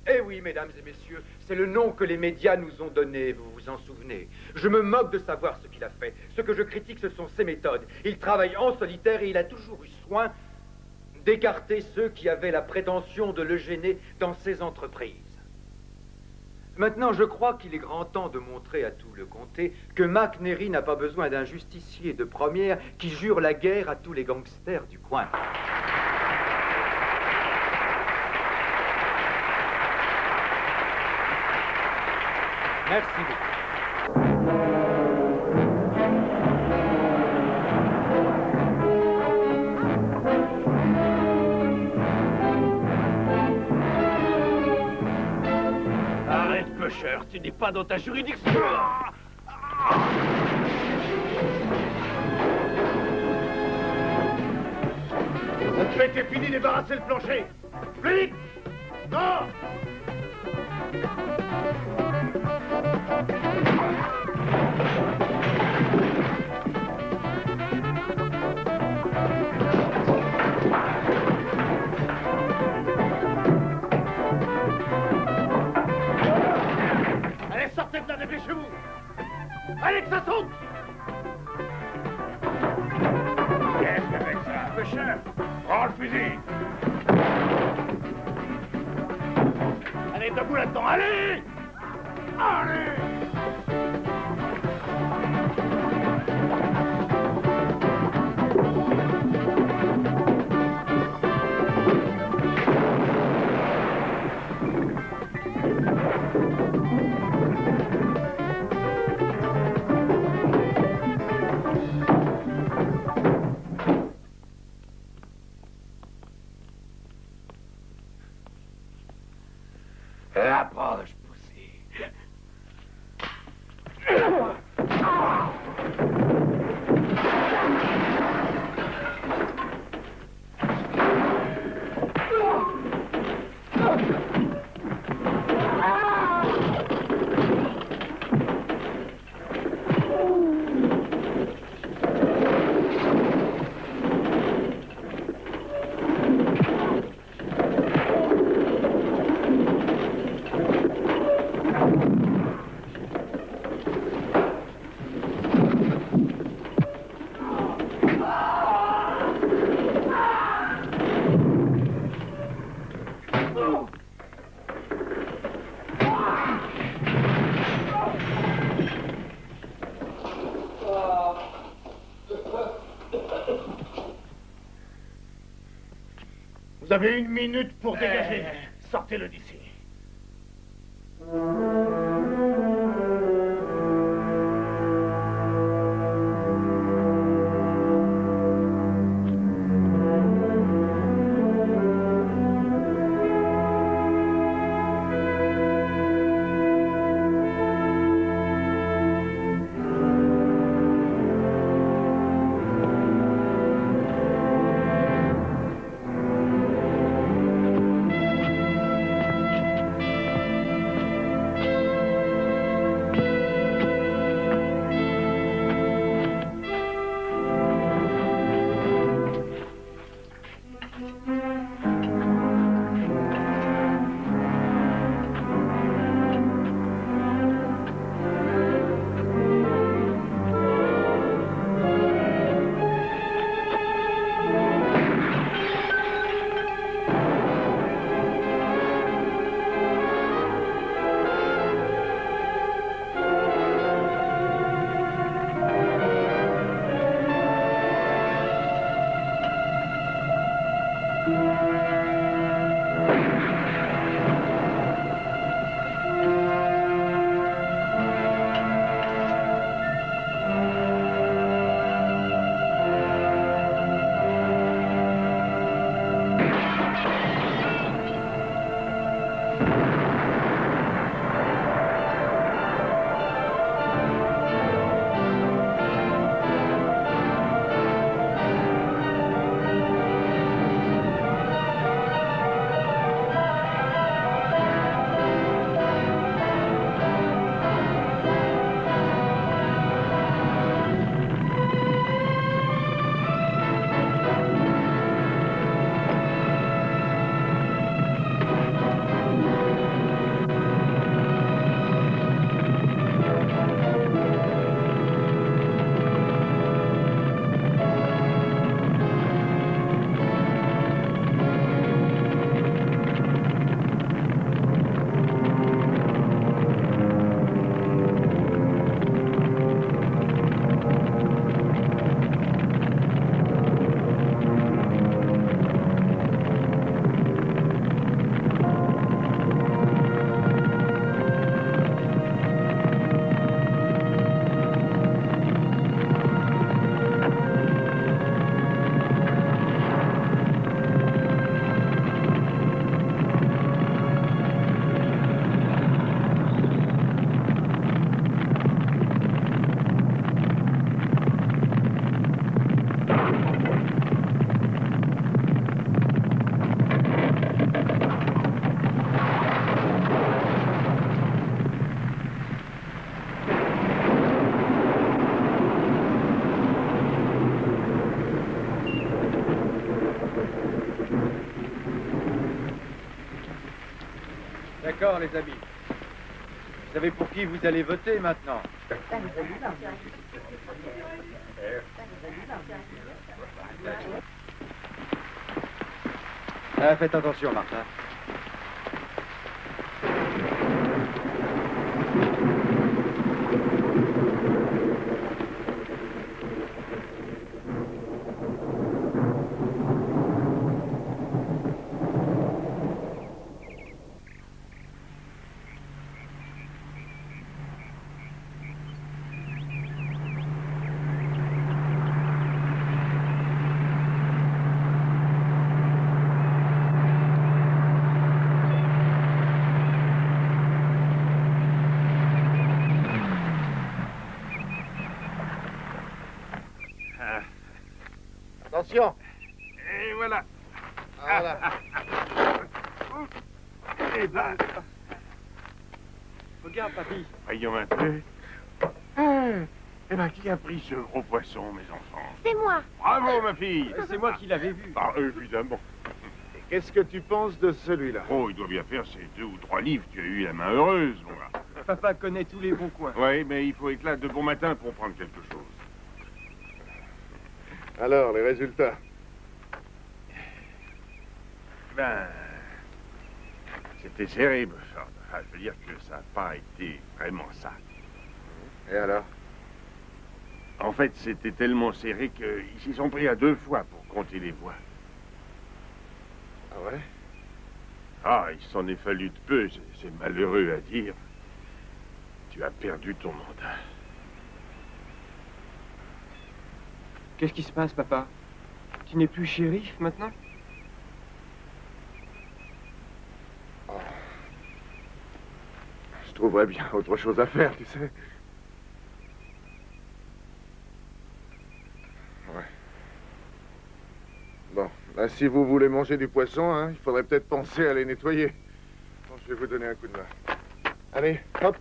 Eh oui, mesdames et messieurs, c'est le nom que les médias nous ont donné, vous vous en souvenez. Je me moque de savoir ce qu'il a fait. Ce que je critique, ce sont ses méthodes. Il travaille en solitaire et il a toujours eu soin d'écarter ceux qui avaient la prétention de le gêner dans ses entreprises. Maintenant, je crois qu'il est grand temps de montrer à tout le comté que McNary n'a pas besoin d'un justicier de première qui jure la guerre à tous les gangsters du coin. Merci beaucoup. Arrête, Pusher, tu n'es pas dans ta juridiction. On te fait tes fini, débarrasser le plancher. Plus vite. Non. Allez, sortez de là, dépêchez-vous. Allez, que ça saute. Qu'est-ce qu'avec ça, Pusher? Prends le fusil. Allez, debout là-dedans, allez. Allez. Approche, poussé. Vous avez 1 minute pour dégager. Sortez-le d'ici. D'accord, les amis. Vous savez pour qui vous allez voter maintenant? Ah, faites attention, Martin. Attention. Et voilà. Voilà. Eh ben, Regarde, papy. voyons un peu. Eh ben, qui a pris ce gros poisson, mes enfants? C'est moi. Bravo, ma fille. C'est moi qui l'avais vu. Ah, évidemment. Qu'est-ce que tu penses de celui-là? Oh, il doit bien faire ces 2 ou 3 livres. Tu as eu la main heureuse, mon gars. Papa connaît tous les bons coins. Oui, mais il faut être là de bon matin pour prendre quelque chose. Alors, les résultats? Ben, c'était serré, Bufford. Enfin, je veux dire que ça n'a pas été vraiment ça. Et alors? En fait, c'était tellement serré qu'ils s'y sont pris à 2 fois pour compter les voix. Ah ouais? Ah, il s'en est fallu de peu, c'est malheureux à dire. Tu as perdu ton mandat. Qu'est-ce qui se passe, papa? Tu n'es plus shérif maintenant? Oh. Je trouverais bien autre chose à faire, tu sais. Ouais. Bon, là, si vous voulez manger du poisson, hein, il faudrait peut-être penser à les nettoyer. Bon, je vais vous donner un coup de main. Allez, hop.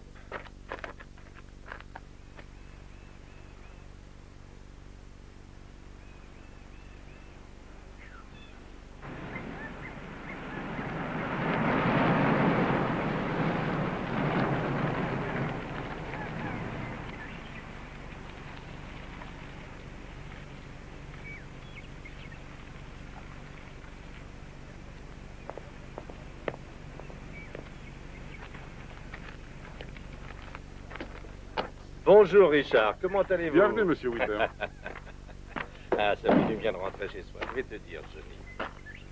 Bonjour Richard, comment allez-vous? Bienvenue, monsieur Witter. Ah, ça fait du bien de rentrer chez soi. Je vais te dire, Johnny.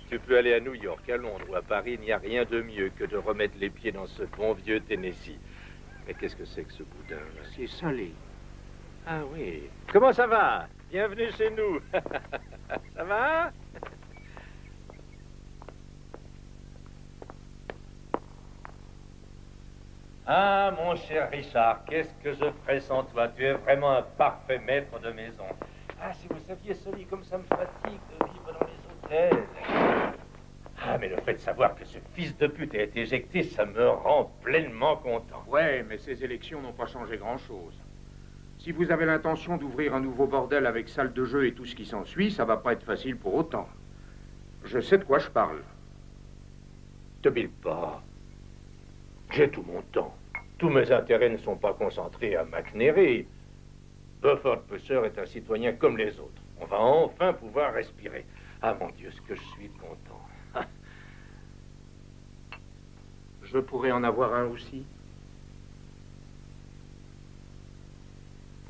Tu peux aller à New York, à Londres ou à Paris, il n'y a rien de mieux que de remettre les pieds dans ce bon vieux Tennessee. Mais qu'est-ce que c'est que ce boudin, là? C'est salé. Ah oui. Comment ça va? Bienvenue chez nous. Ça va? Ah, mon cher Richard, qu'est-ce que je ferais sans toi? Tu es vraiment un parfait maître de maison. Ah, si vous saviez, Sonny, comme ça me fatigue de vivre dans les hôtels. Ah, mais le fait de savoir que ce fils de pute a été éjecté, ça me rend pleinement content. Ouais, mais ces élections n'ont pas changé grand-chose. Si vous avez l'intention d'ouvrir un nouveau bordel avec salle de jeu et tout ce qui s'ensuit, ça va pas être facile pour autant. Je sais de quoi je parle. Te bile pas. J'ai tout mon temps. Tous mes intérêts ne sont pas concentrés à McNairy. Bufford Pusher est un citoyen comme les autres. On va enfin pouvoir respirer. Ah, mon Dieu, ce que je suis content. Je pourrais en avoir un aussi.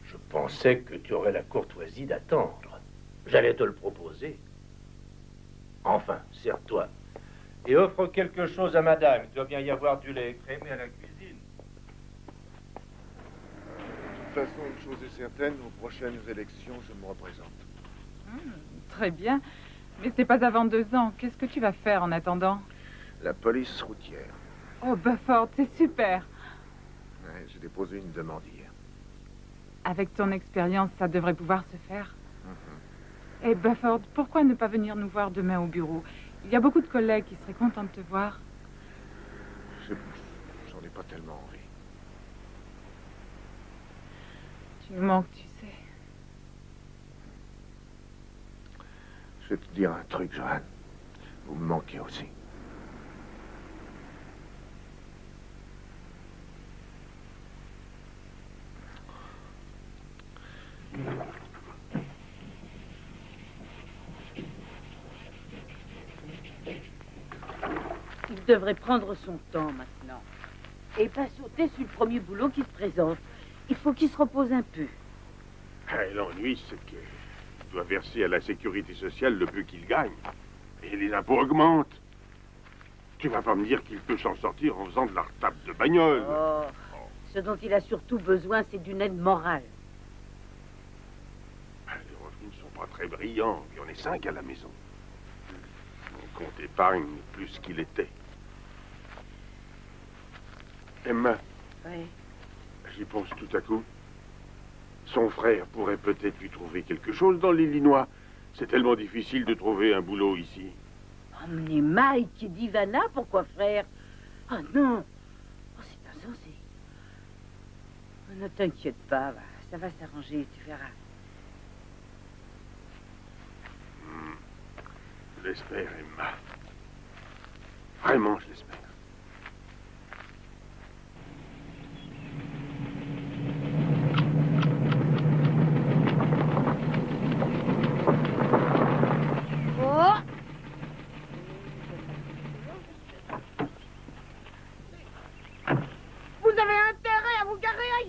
Je pensais que tu aurais la courtoisie d'attendre. J'allais te le proposer. Enfin, serre-toi. Et offre quelque chose à madame. Il doit bien y avoir du lait écrémé à la cuisine. De toute façon, une chose est certaine, aux prochaines élections, je me représente. Très bien. Mais c'est pas avant 2 ans. Qu'est-ce que tu vas faire en attendant? La police routière. Oh, Bufford, c'est super. Ouais, j'ai déposé une demande hier. Avec ton expérience, ça devrait pouvoir se faire. Et Bufford, pourquoi ne pas venir nous voir demain au bureau? Il y a beaucoup de collègues qui seraient contents de te voir. J'en ai pas tellement envie. Tu nous manques, tu sais. Je vais te dire un truc, Joanne. Vous me manquez aussi. devrait prendre son temps maintenant. Et pas sauter sur le premier boulot qui se présente. Il faut qu'il se repose un peu. L'ennui, c'est qu'il doit verser à la sécurité sociale le peu qu'il gagne. Et les impôts augmentent. Tu vas pas me dire qu'il peut s'en sortir en faisant de la retape de bagnole. Oh, ce dont il a surtout besoin, c'est d'une aide morale. Les revenus ne sont pas très brillants. Il y en a 5 à la maison. Mon compte épargne n'est plus ce qu'il était. Emma. Oui. J'y pense tout à coup. Son frère pourrait peut-être lui trouver quelque chose dans l'Illinois. C'est tellement difficile de trouver un boulot ici. Emmenez Mike et Divana, pourquoi frère? Oh non, oh, c'est insensé. Oh, ne t'inquiète pas, ça va s'arranger, tu verras. Je l'espère, Emma. Vraiment, je l'espère.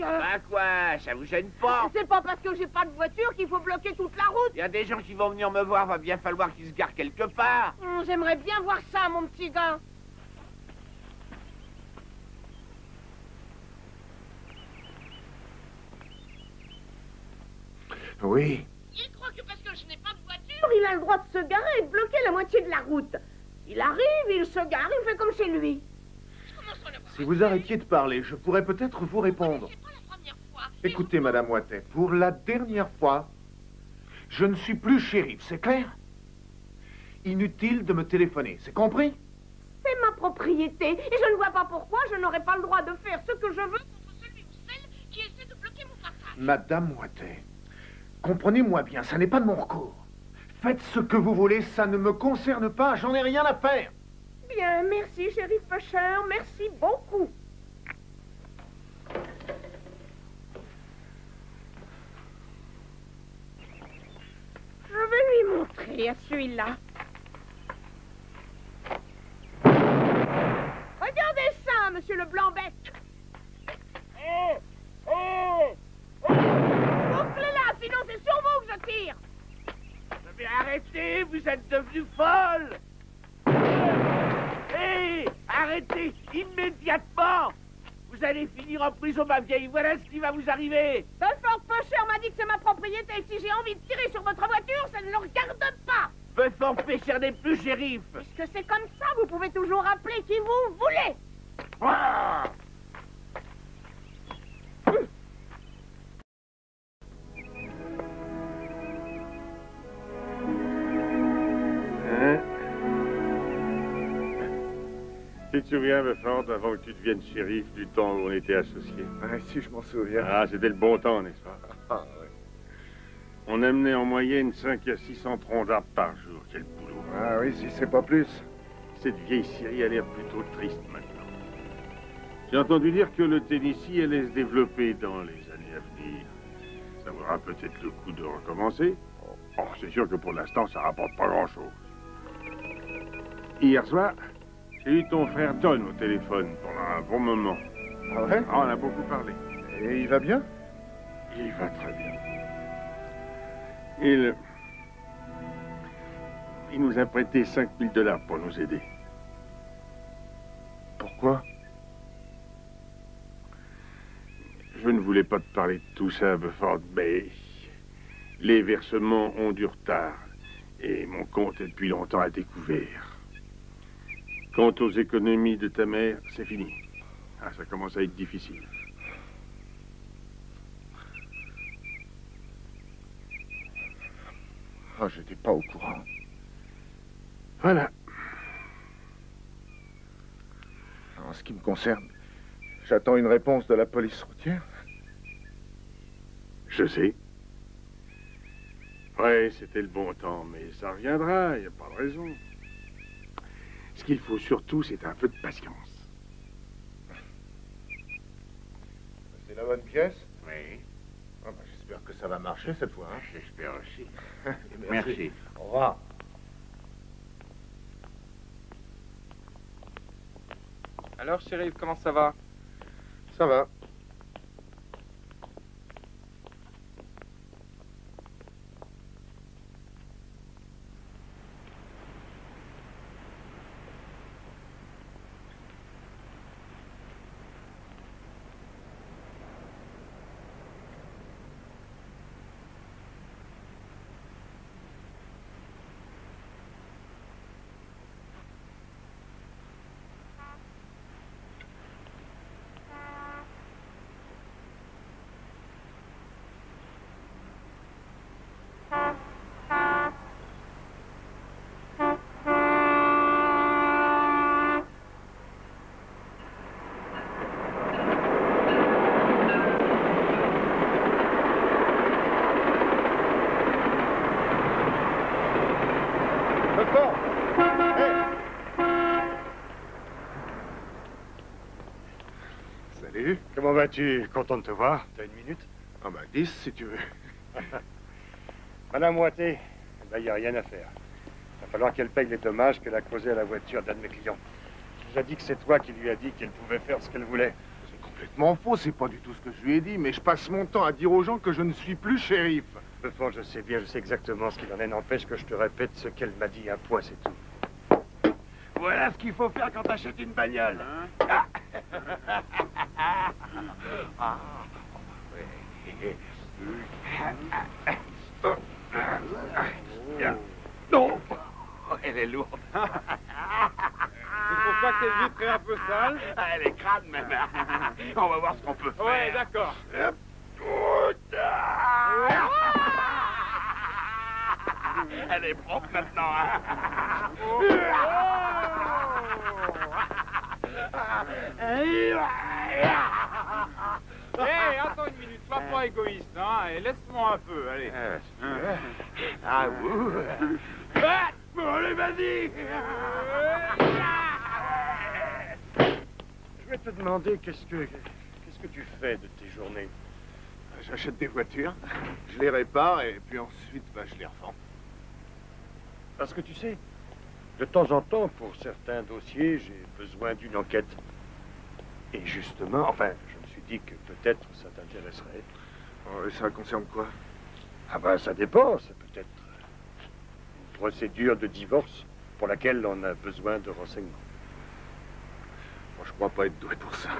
Bah quoi, ça vous gêne pas? C'est pas parce que j'ai pas de voiture qu'il faut bloquer toute la route. Il y a des gens qui vont venir me voir, va bien falloir qu'ils se garent quelque part. J'aimerais bien voir ça, mon petit gars. Oui. Il croit que parce que je n'ai pas de voiture, il a le droit de se garer et de bloquer la moitié de la route. Il arrive, il se gare, il fait comme chez lui. Si vous arrêtiez de parler, je pourrais peut-être vous répondre. Écoutez, Madame Wattet, pour la dernière fois, je ne suis plus shérif, c'est clair? Inutile de me téléphoner, c'est compris? C'est ma propriété, et je ne vois pas pourquoi je n'aurais pas le droit de faire ce que je veux contre celui ou celle qui essaie de bloquer mon passage. Madame Wattet, comprenez-moi bien, ça n'est pas de mon recours. Faites ce que vous voulez, ça ne me concerne pas, j'en ai rien à faire. Bien, merci, shérif Pusher, merci beaucoup. Je vais lui montrer à celui-là. Regardez ça, monsieur le Blanc-Bec. Bouclez-la, sinon c'est sur vous que je tire. Mais arrêtez, vous êtes devenue folle. Hé, arrêtez immédiatement. Vous allez finir en prison, ma vieille. Voilà ce qui va vous arriver. Belfort Pusher m'a dit que c'est ma propriété. Si j'ai envie de tirer sur votre voiture, ça ne le regarde pas. Belfort Pusher n'est plus shérif. Puisque c'est comme ça, vous pouvez toujours appeler qui vous voulez. Ah! Tu te souviens, Belfort, avant que tu deviennes shérif, du temps où on était associés? Ah, si, je m'en souviens. Ah, c'était le bon temps, n'est-ce pas? Ah, oui. On amenait en moyenne 5 à 600 troncs d'arbres par jour. Quel boulot. Ah oui, si c'est pas plus. Cette vieille Syrie a l'air plutôt triste maintenant. J'ai entendu dire que le Tennessee allait se développer dans les années à venir. Ça vaudra peut-être le coup de recommencer. Oh, c'est sûr que pour l'instant, ça rapporte pas grand-chose. Hier soir, j'ai eu ton frère Don au téléphone pendant un bon moment. Ah ouais? Ah, on a beaucoup parlé. Et il va bien? Il va très bien. Il nous a prêté $5000 pour nous aider. Pourquoi? Je ne voulais pas te parler de tout ça, Belfort, mais les versements ont du retard et mon compte est depuis longtemps à découvert. Quant aux économies de ta mère, c'est fini. Ah, ça commence à être difficile. Ah, j'étais pas au courant. Voilà. En ce qui me concerne, j'attends une réponse de la police routière. Je sais. Ouais, c'était le bon temps, mais ça reviendra, il n'y a pas de raison. Ce qu'il faut surtout, c'est un peu de patience. C'est la bonne pièce? Oui. Ah bah, j'espère que ça va marcher cette fois. Hein. J'espère aussi. Merci. Au revoir. Alors, shérif, comment ça va? Ça va. Salut. Comment vas-tu? Content de te voir. T'as une minute? Ah bah 10 si tu veux. Madame Moité, il n'y a rien à faire. Il va falloir qu'elle paye les dommages qu'elle a causés à la voiture d'un de mes clients. Je vous ai dit que c'est toi qui lui as dit qu'elle pouvait faire ce qu'elle voulait. C'est complètement faux, c'est pas du tout ce que je lui ai dit, mais je passe mon temps à dire aux gens que je ne suis plus shérif. Buffon, je sais bien, je sais exactement ce qu'il en est. N'empêche que je te répète ce qu'elle m'a dit, un point, c'est tout. Voilà ce qu'il faut faire quand t'achètes une bagnole. Ah. Non, elle est lourde. Tu trouves pas que tes vitres est un peu sale? Elle est crade même. On va voir ce qu'on peut faire. Ouais, d'accord. Elle est propre maintenant. Hé, attends une minute, sois pas égoïste, hein, et laisse-moi un peu, allez. Ah, ouh. Allez, vas-y. Je vais te demander qu'est-ce que tu fais de tes journées? J'achète des voitures, je les répare et puis ensuite bah, je les revends. Parce que tu sais, de temps en temps, pour certains dossiers, j'ai besoin d'une enquête. Et justement, enfin, je me suis dit que peut-être ça t'intéresserait. Oh, et ça concerne quoi? Ah ben, ça dépend. C'est peut-être une procédure de divorce pour laquelle on a besoin de renseignements. Moi, je crois pas être doué pour ça.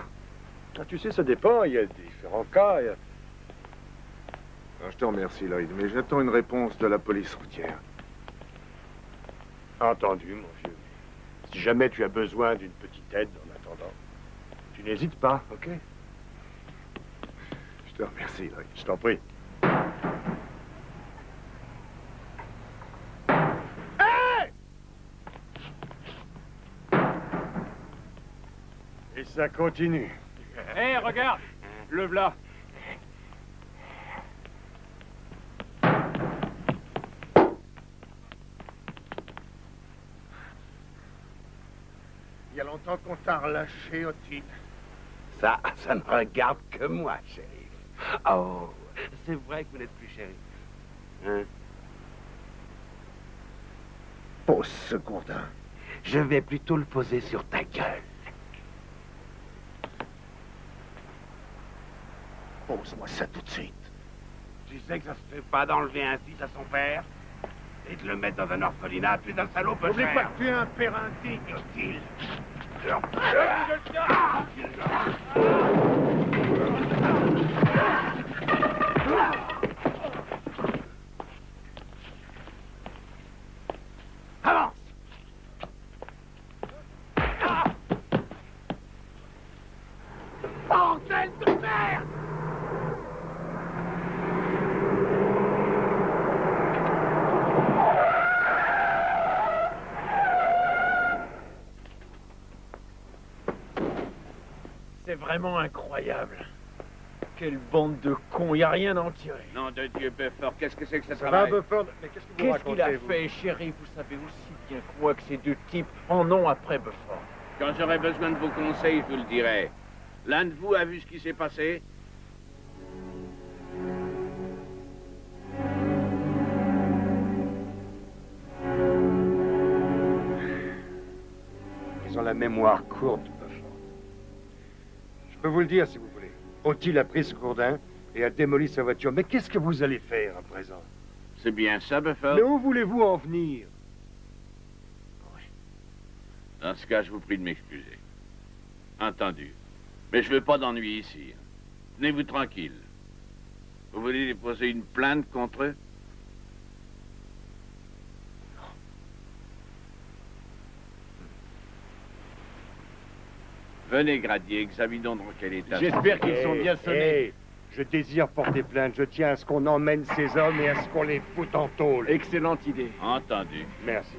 Ah, tu sais, ça dépend. Il y a différents cas. Je te remercie, Lloyd, mais j'attends une réponse de la police routière. Entendu, mon vieux. Si jamais tu as besoin d'une petite aide en attendant, tu n'hésites pas, ok? Je te remercie, Lloyd. Je t'en prie. Hey! Et ça continue. Hé, regarde, le v'là. Il y a longtemps qu'on t'a relâché, Otine. Ça ne regarde que moi, shérif. Oh, c'est vrai que vous n'êtes plus shérif. Hein? Pose ce gourdin. Je vais plutôt le poser sur ta gueule. Pose-moi ça tout de suite. Tu sais que ça se fait pas d'enlever un fils à son père et de le mettre dans un orphelinat, puis d'un salaud peu N'oublie cher. pas que tu es un père indigne, Otine. Avance! Bordel de merde! C'est vraiment incroyable. Quelle bande de cons, y a rien à en tirer. Nom de Dieu, Bufford, qu'est-ce que c'est que ce Ça va, travail? Bufford? Mais qu'est-ce que vous Qu'est-ce qu'il a racontez, vous? fait, chéri? Vous savez aussi bien que moi que ces deux types en ont après Bufford. Quand j'aurai besoin de vos conseils, je vous le dirai. L'un de vous a vu ce qui s'est passé? Ils ont la mémoire courte, Bufford. peux vous le dire si vous voulez. Ottil a pris ce gourdin et a démoli sa voiture. Mais qu'est-ce que vous allez faire à présent? C'est bien ça, Bufford? Mais où voulez-vous en venir? Dans ce cas, je vous prie de m'excuser. Entendu. Mais je veux pas d'ennui ici. Tenez-vous tranquille. Vous voulez déposer une plainte contre eux? Venez, Gradier, examinons dans quel état. J'espère qu'ils sont bien sonnés. Je désire porter plainte. Je tiens à ce qu'on emmène ces hommes et à ce qu'on les foute en tôle. Excellente idée. Entendu. Merci.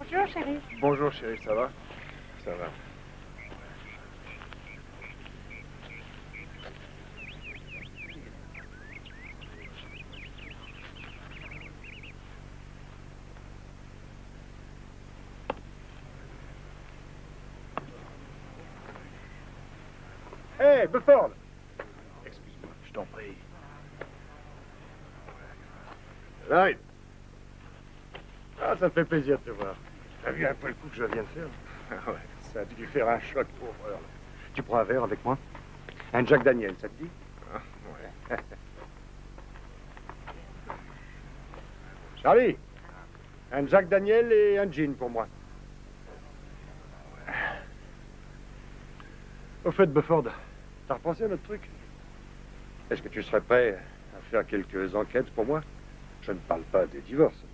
Bonjour, chérie. Bonjour, chérie, ça va? Ça va. Hé, Bufford! Excuse-moi, je t'en prie. Lloyd! Ah, ça me fait plaisir de te voir. T'as vu un peu le coup que je viens de faire? Ah ouais, ça a dû lui faire un choc pour heure. Tu prends un verre avec moi? Un Jack Daniel, ça te dit? Ah, ouais. Charlie! Un Jack Daniel et un gin pour moi. Au fait, Bufford, t'as repensé à notre truc? Est-ce que tu serais prêt à faire quelques enquêtes pour moi? Je ne parle pas des divorces.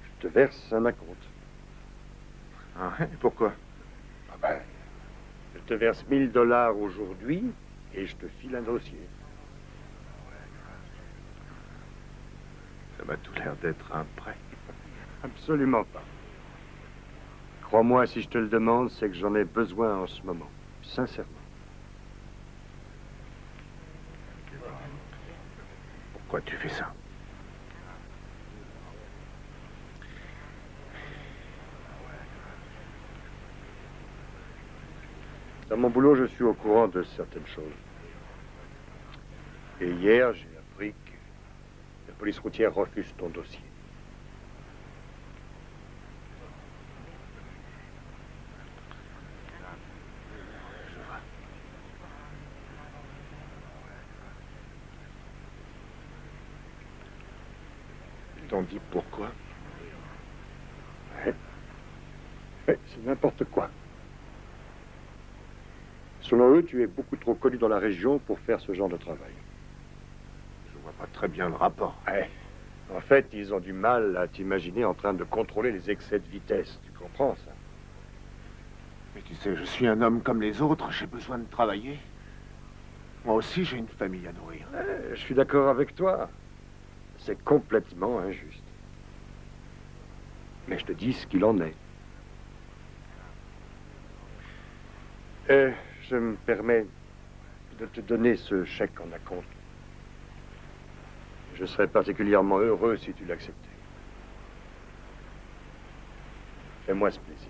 Je te verse un acompte. Ah ouais? Pourquoi? Ah ben, je te verse 1 000 $ aujourd'hui et je te file un dossier. Ça m'a tout l'air d'être un prêt. Absolument pas. Crois-moi, si je te le demande, c'est que j'en ai besoin en ce moment. Sincèrement. Pourquoi tu fais ça? Dans mon boulot, je suis au courant de certaines choses. Et hier, j'ai appris que la police routière refuse ton dossier. Ils t'ont dit pourquoi? Ouais, c'est n'importe quoi. Selon eux, tu es beaucoup trop connu dans la région pour faire ce genre de travail. Je vois pas très bien le rapport. Ouais. En fait, ils ont du mal à t'imaginer en train de contrôler les excès de vitesse. Tu comprends ça? Mais tu sais, je suis un homme comme les autres, j'ai besoin de travailler. Moi aussi, j'ai une famille à nourrir. Je suis d'accord avec toi. C'est complètement injuste. Mais je te dis ce qu'il en est. Je me permets de te donner ce chèque en acompte. Je serais particulièrement heureux si tu l'acceptais. Fais-moi ce plaisir.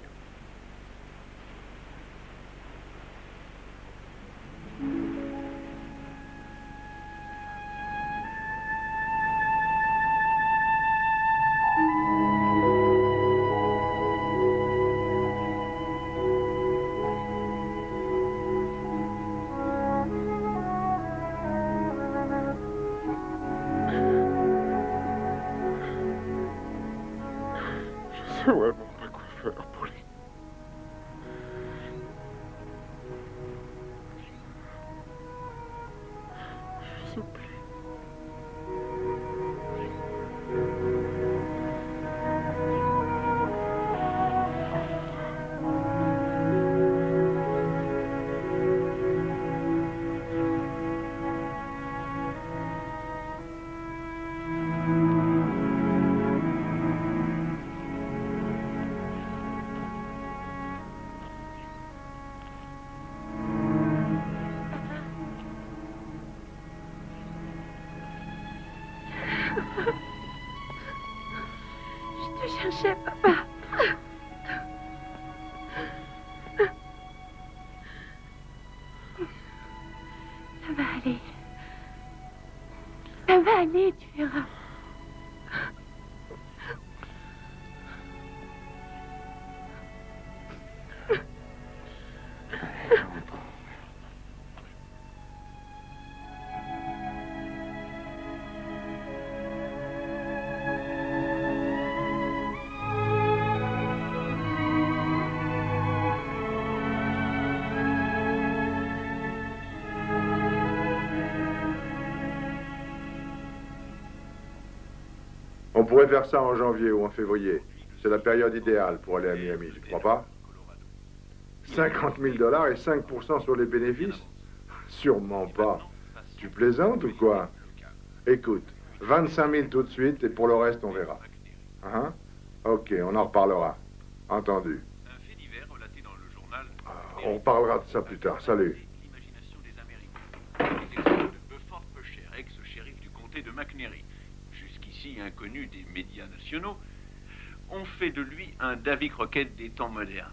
Je sais vraiment pas quoi faire, Pauline. Je sais plus. Je te cherchais, papa. Ça va aller. Ça va aller, tu verras. On pourrait faire ça en janvier ou en février. C'est la période idéale pour aller à Miami, tu crois pas? 50 000 $ et 5% sur les bénéfices? Sûrement pas. Tu plaisantes ou quoi? Écoute, 25 000 tout de suite et pour le reste, on verra. Hein? Ok, on en reparlera. Entendu. On reparlera de ça plus tard. Salut. Bufford Pusher, ex-shérif du comté de McNairy, jusqu'ici inconnu des médias nationaux, ont fait de lui un Davy Crockett des temps modernes.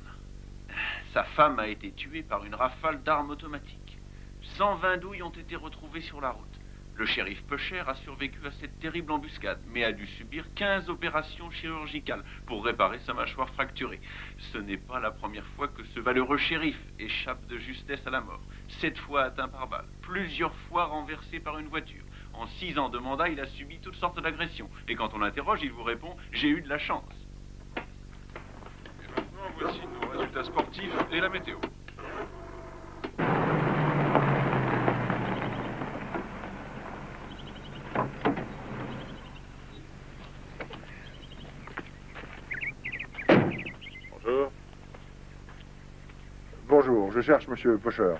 Sa femme a été tuée par une rafale d'armes automatiques. 120 douilles ont été retrouvées sur la route. Le shérif Pusher a survécu à cette terrible embuscade, mais a dû subir 15 opérations chirurgicales pour réparer sa mâchoire fracturée. Ce n'est pas la première fois que ce valeureux shérif échappe de justesse à la mort. 7 fois atteint par balle, plusieurs fois renversé par une voiture. En 6 ans de mandat, il a subi toutes sortes d'agressions. Et quand on l'interroge, il vous répond « J'ai eu de la chance ». Et maintenant, voici nos résultats sportifs et la météo. Bonjour. Bonjour, je cherche Monsieur Pusher.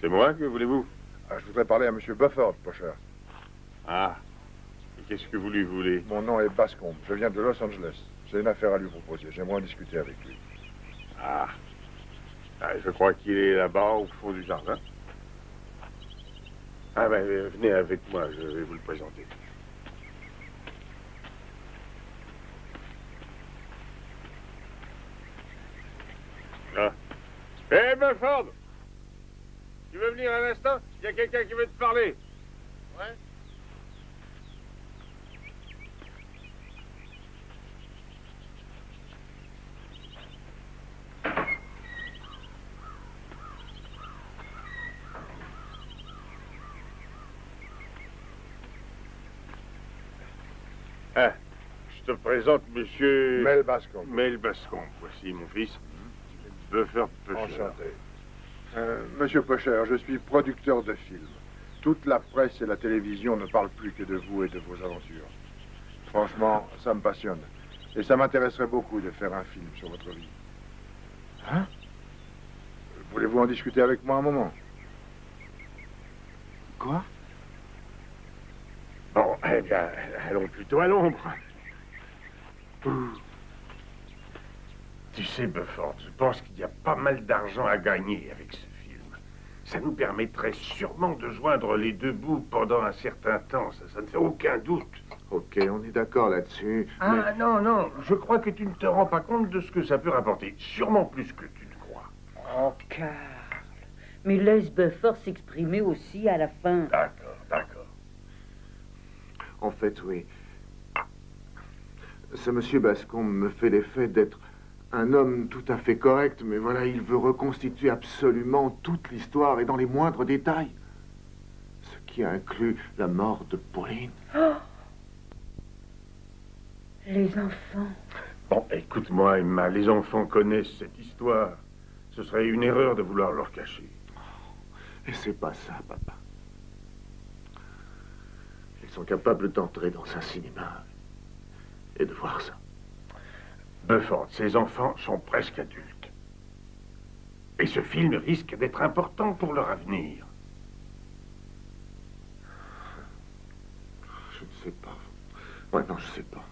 C'est moi, que voulez-vous? Je voudrais parler à Monsieur Bufford Pusher. Ah. Et qu'est-ce que vous lui voulez? Mon nom est Bascombe. Je viens de Los Angeles. J'ai une affaire à lui proposer. J'aimerais en discuter avec lui. Ah. Je crois qu'il est là-bas, au fond du jardin. Ah ben, venez avec moi, je vais vous le présenter. Ah. Hé, Bufford! Tu veux venir un instant? Il y a quelqu'un qui veut te parler. Ouais? Ah, je te présente monsieur... Mel Bascombe. Mel Bascombe, voici mon fils. Bufford Pusher. Enchanté. Monsieur Pusher, je suis producteur de films. Toute la presse et la télévision ne parlent plus que de vous et de vos aventures. Franchement, ça me passionne. Et ça m'intéresserait beaucoup de faire un film sur votre vie. Hein? Voulez-vous en discuter avec moi un moment? Quoi? Bon, eh bien, allons plutôt à l'ombre. Tu sais, Bufford, je pense qu'il y a pas mal d'argent à gagner avec ce film. Ça nous permettrait sûrement de joindre les deux bouts pendant un certain temps, ça ne fait aucun doute. Ok, on est d'accord là-dessus. Ah non, non, je crois que tu ne te rends pas compte de ce que ça peut rapporter. Sûrement plus que tu ne crois. Oh, Carl. Mais laisse Bufford s'exprimer aussi à la fin. D'accord, d'accord. En fait, oui. Ce monsieur Bascombe me fait l'effet d'être un homme tout à fait correct, mais voilà, il veut reconstituer absolument toute l'histoire et dans les moindres détails. Ce qui inclut la mort de Pauline. Oh, les enfants. Bon, écoute-moi, Emma, les enfants connaissent cette histoire. Ce serait une erreur de vouloir leur cacher. Et c'est pas ça, papa. Ils sont capables d'entrer dans un cinéma et de voir ça. Bufford, ces enfants sont presque adultes. Et ce film risque d'être important pour leur avenir. Je ne sais pas. Ouais, non, je sais pas.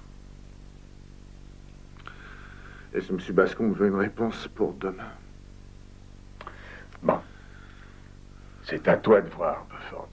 Et ce monsieur Bascombe veut une réponse pour demain. Bon. C'est à toi de voir, Bufford.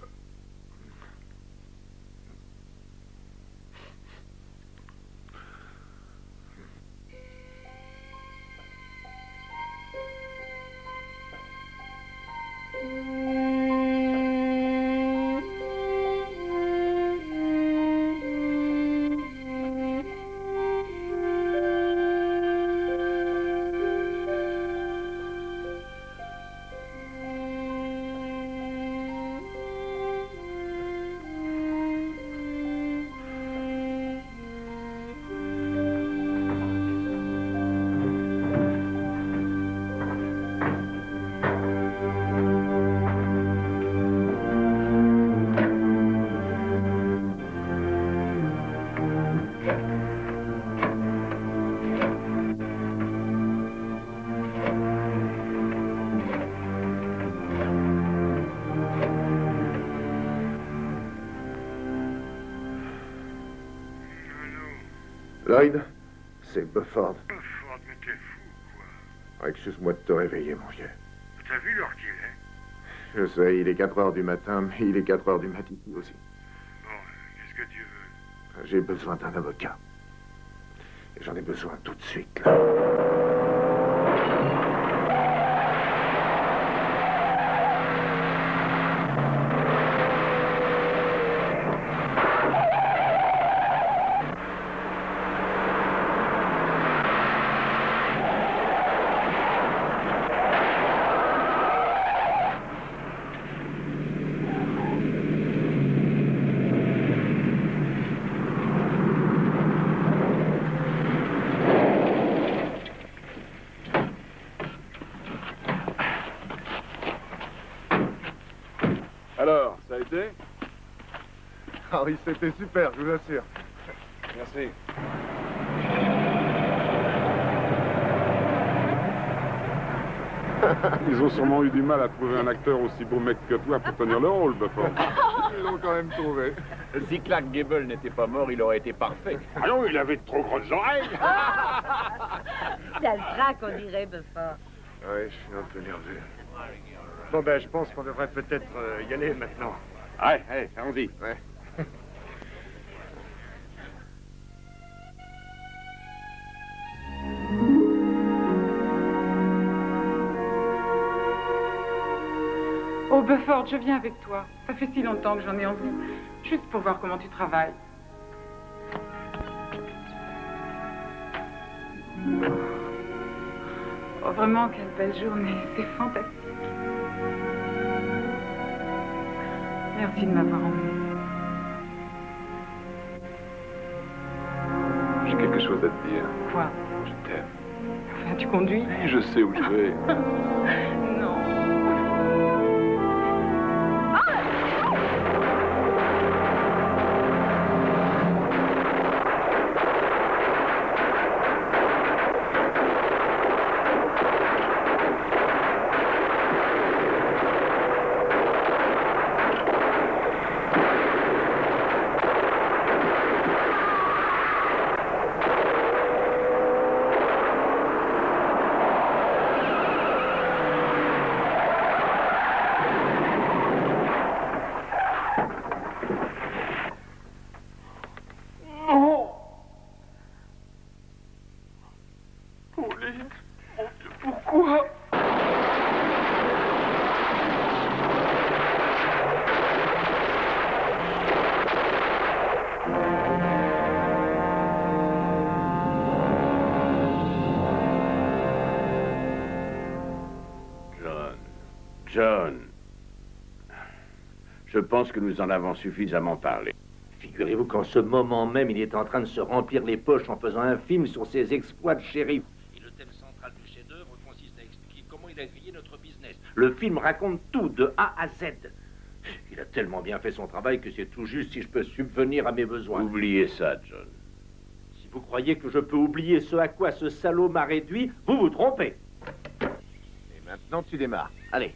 Lloyd, c'est Bufford. Bufford, mais t'es fou, quoi. Excuse-moi de te réveiller, mon vieux. T'as vu l'heure qu'il est? Je sais, il est 4 heures du matin, mais il est 4 heures du matin aussi. Bon, qu'est-ce que tu veux? J'ai besoin d'un avocat. Et j'en ai besoin tout de suite, là. Alors, ça a été? Ah oui, c'était super, je vous assure. Merci. Ils ont sûrement eu du mal à trouver un acteur aussi beau mec que toi pour tenir le rôle, Bufford. Ils l'ont quand même trouvé. Si Clark Gable n'était pas mort, il aurait été parfait. Ah non, il avait de trop grandes oreilles. C'est le trac, on dirait, Bufford. Oui, je suis un peu nerveux. Bon, ben, je pense qu'on devrait peut-être y aller maintenant. Ouais, allons-y. Ouais. Oh, Bufford, je viens avec toi. Ça fait si longtemps que j'en ai envie. Juste pour voir comment tu travailles. Oh, vraiment, quelle belle journée. C'est fantastique. Merci de m'avoir emmené. J'ai quelque chose à te dire. Quoi? Je t'aime. Enfin, tu conduis? Oui, je sais où je vais. Non. John, je pense que nous en avons suffisamment parlé. Figurez-vous qu'en ce moment même, il est en train de se remplir les poches en faisant un film sur ses exploits de shérif. Et le thème central du chef-d'œuvre consiste à expliquer comment il a grillé notre business. Le film raconte tout, de A à Z. Il a tellement bien fait son travail que c'est tout juste si je peux subvenir à mes besoins. Oubliez ça, John. Si vous croyez que je peux oublier ce à quoi ce salaud m'a réduit, vous vous trompez. Et maintenant, tu démarres. Allez.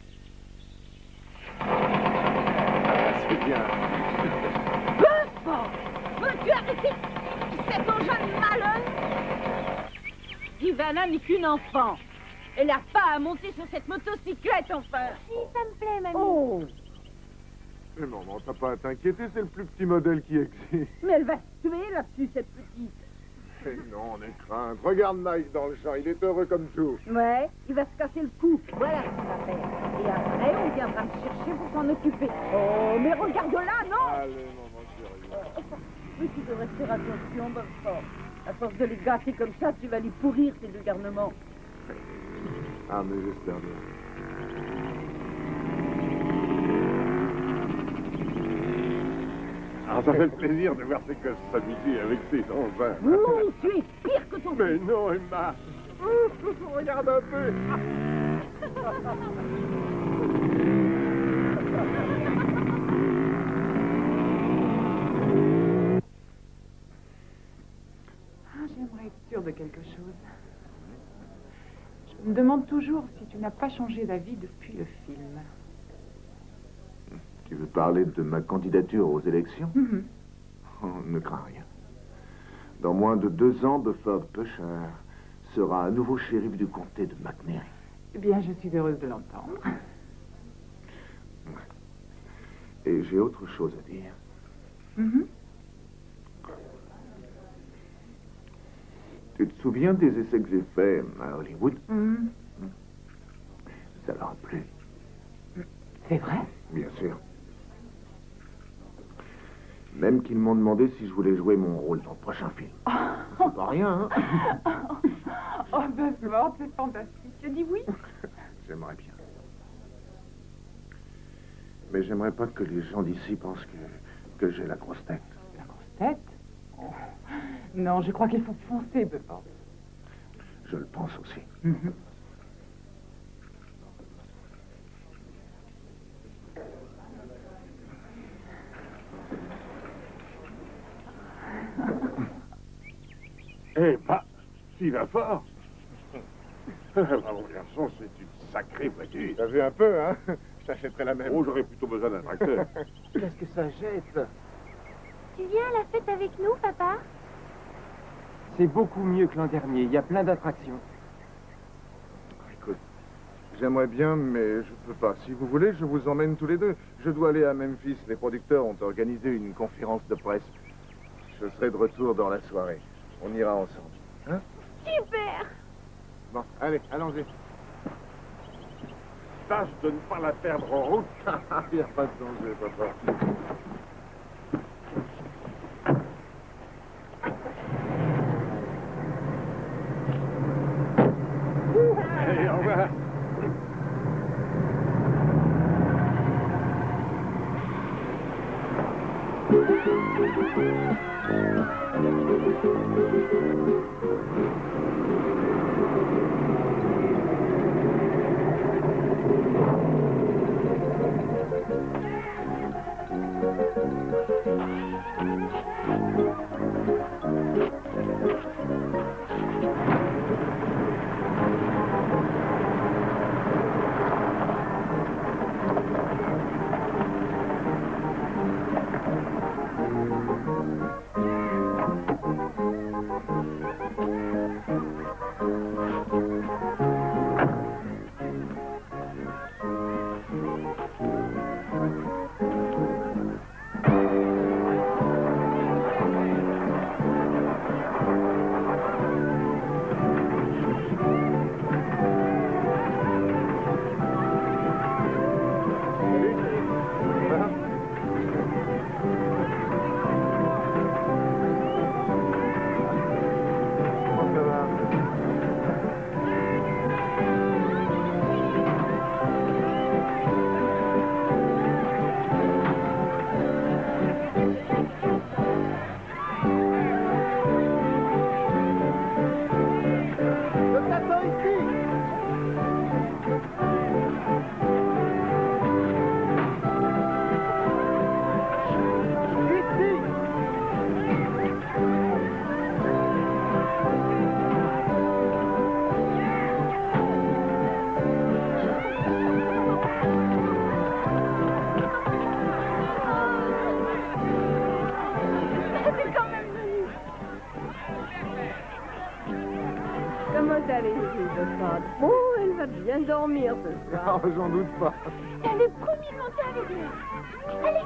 C'est bien. Bufford! Veux-tu arrêter cet engin de malheur? Ivana n'est qu'une enfant. Elle n'a pas à monter sur cette motocyclette, enfin. Si, ça me plaît, mamie. Oh! Mais non, t'as pas à t'inquiéter, c'est le plus petit modèle qui existe. Mais elle va se tuer là-dessus, cette petite. Mais non, on est crainte. Regarde Mike dans le champ, il est heureux comme tout. Ouais, il va se casser le cou. Voilà ce qu'il va faire. Et après, on viendra me chercher pour s'en occuper. Oh, mais regarde là, non! Allez, maman, sérieux. Oui, tu devrais faire attention, Bufford. À force de les gâter comme ça, tu vas les pourrir, ces deux garnements. Ah, mais j'espère bien. Ah, ça fait plaisir de voir ces gosses s'amuser avec ces enfants. Ouh, tu es pire que ton Mais non, Emma. Regarde un peu. J'aimerais être sûre de quelque chose. Je me demande toujours si tu n'as pas changé d'avis depuis le film. Tu veux parler de ma candidature aux élections? Mm-hmm. Oh, ne crains rien. Dans moins de 2 ans, Bufford Pusher sera un nouveau shérif du comté de McNairy. Eh bien, je suis heureuse de l'entendre. Et j'ai autre chose à dire. Tu te souviens des essais que j'ai faits à Hollywood? Ça leur a plu. C'est vrai? Bien sûr. Même qu'ils m'ont demandé si je voulais jouer mon rôle dans le prochain film. C'est pas rien, hein? Oh, Bufford, c'est fantastique. Tu dis oui? J'aimerais bien. Mais j'aimerais pas que les gens d'ici pensent que j'ai la grosse tête. La grosse tête? Oh. Non, je crois qu'il faut foncer, Bufford. Je le pense aussi. Eh bah, il va fort. Bravo, garçon, c'est une sacrée voiture. T'as vu un peu, hein? J'achèterais la même. Oh, j'aurais plutôt besoin d'un tracteur. Qu'est-ce que ça jette? Tu viens à la fête avec nous, papa? C'est beaucoup mieux que l'an dernier. Il y a plein d'attractions. Écoute, j'aimerais bien, mais je peux pas. Si vous voulez, je vous emmène tous les deux. Je dois aller à Memphis. Les producteurs ont organisé une conférence de presse. Je serai de retour dans la soirée. On ira ensemble. Hein? Super! Bon, allez, allons-y. Tâche de ne pas la perdre en route. Il n'y a pas de danger, papa. Allez, au revoir. Oh, elle va bien dormir ce soir. Oh, j'en doute pas. T'as le premier monté avec nous. Allez,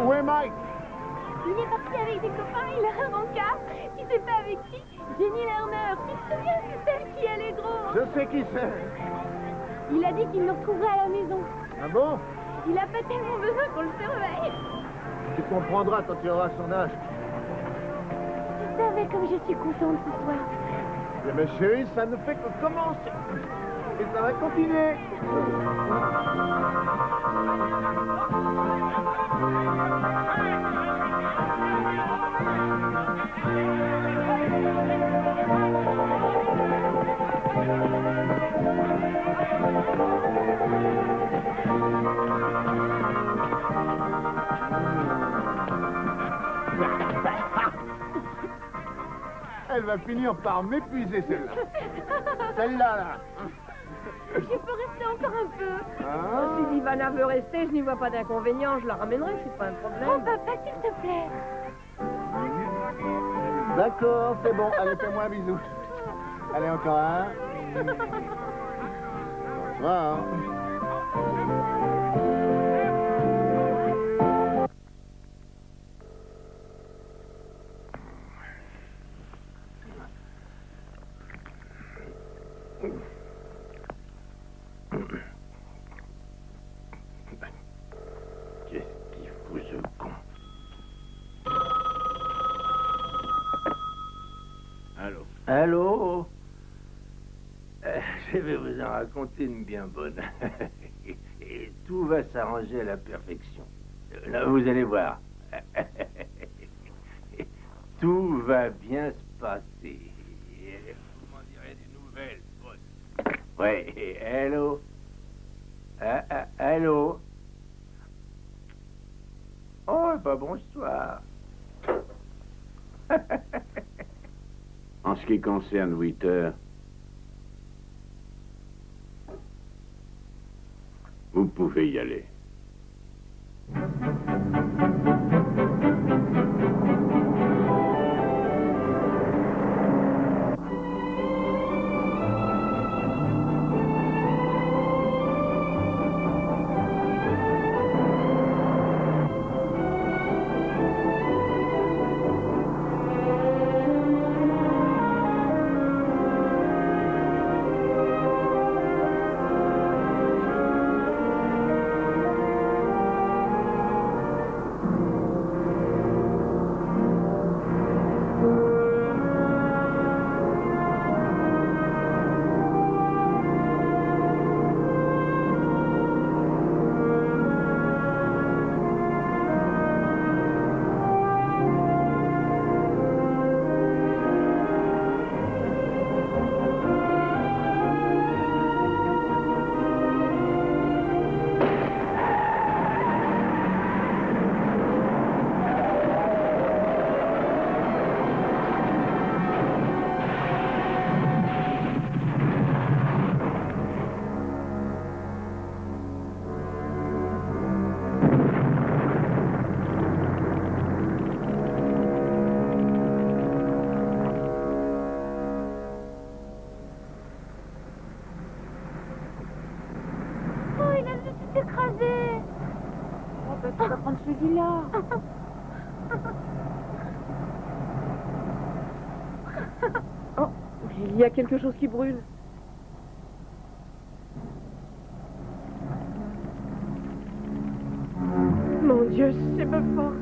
Où est Mike? il est parti avec des copains, il a un rencard. Tu sais pas avec qui? Jenny Lerner. Tu te souviens, c'est celle qui a les gros? Je sais qui c'est. Il a dit qu'il nous retrouverait à la maison. Ah bon? Il a pas tellement besoin qu'on le surveille. Tu comprendras quand tu auras son âge. savez comme je suis contente ce soir. Eh bien, chérie, ça ne fait que commencer. Et ça va continuer. Elle va finir par m'épuiser, celle-là. Celle-là, là. Je peux rester encore un peu. Si Ivana veut rester, je n'y vois pas d'inconvénient. Je la ramènerai, c'est pas un problème. Oh, papa, s'il te plaît. D'accord, c'est bon. Allez, fais-moi un bisou. Allez, encore un. Bonsoir. Qu'est-ce qu'il fout ce con? Allô? Allô? Je vais vous en raconter une bien bonne. Et tout va s'arranger à la perfection. Là, vous allez voir. Tout va bien se passer. Vous m'en direz des nouvelles, bonnes. Ouais, allô? Allô? Oh, bah bonsoir. En ce qui concerne Witter, vous pouvez y aller. Celui-là. Oh, il y a quelque chose qui brûle. Mon Dieu, c'est me fort.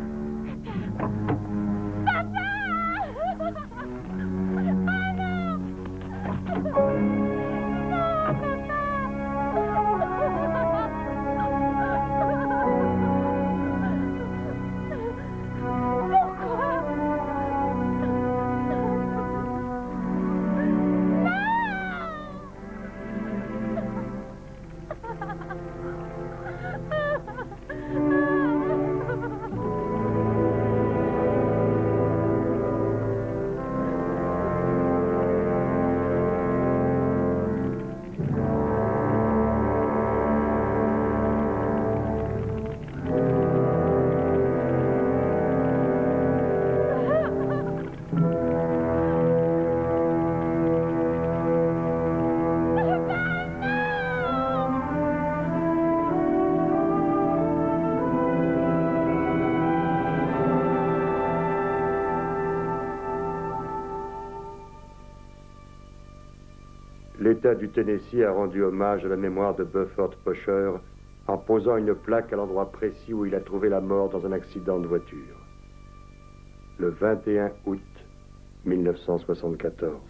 L'État du Tennessee a rendu hommage à la mémoire de Bufford Pusher en posant une plaque à l'endroit précis où il a trouvé la mort dans un accident de voiture. Le 21 août 1974.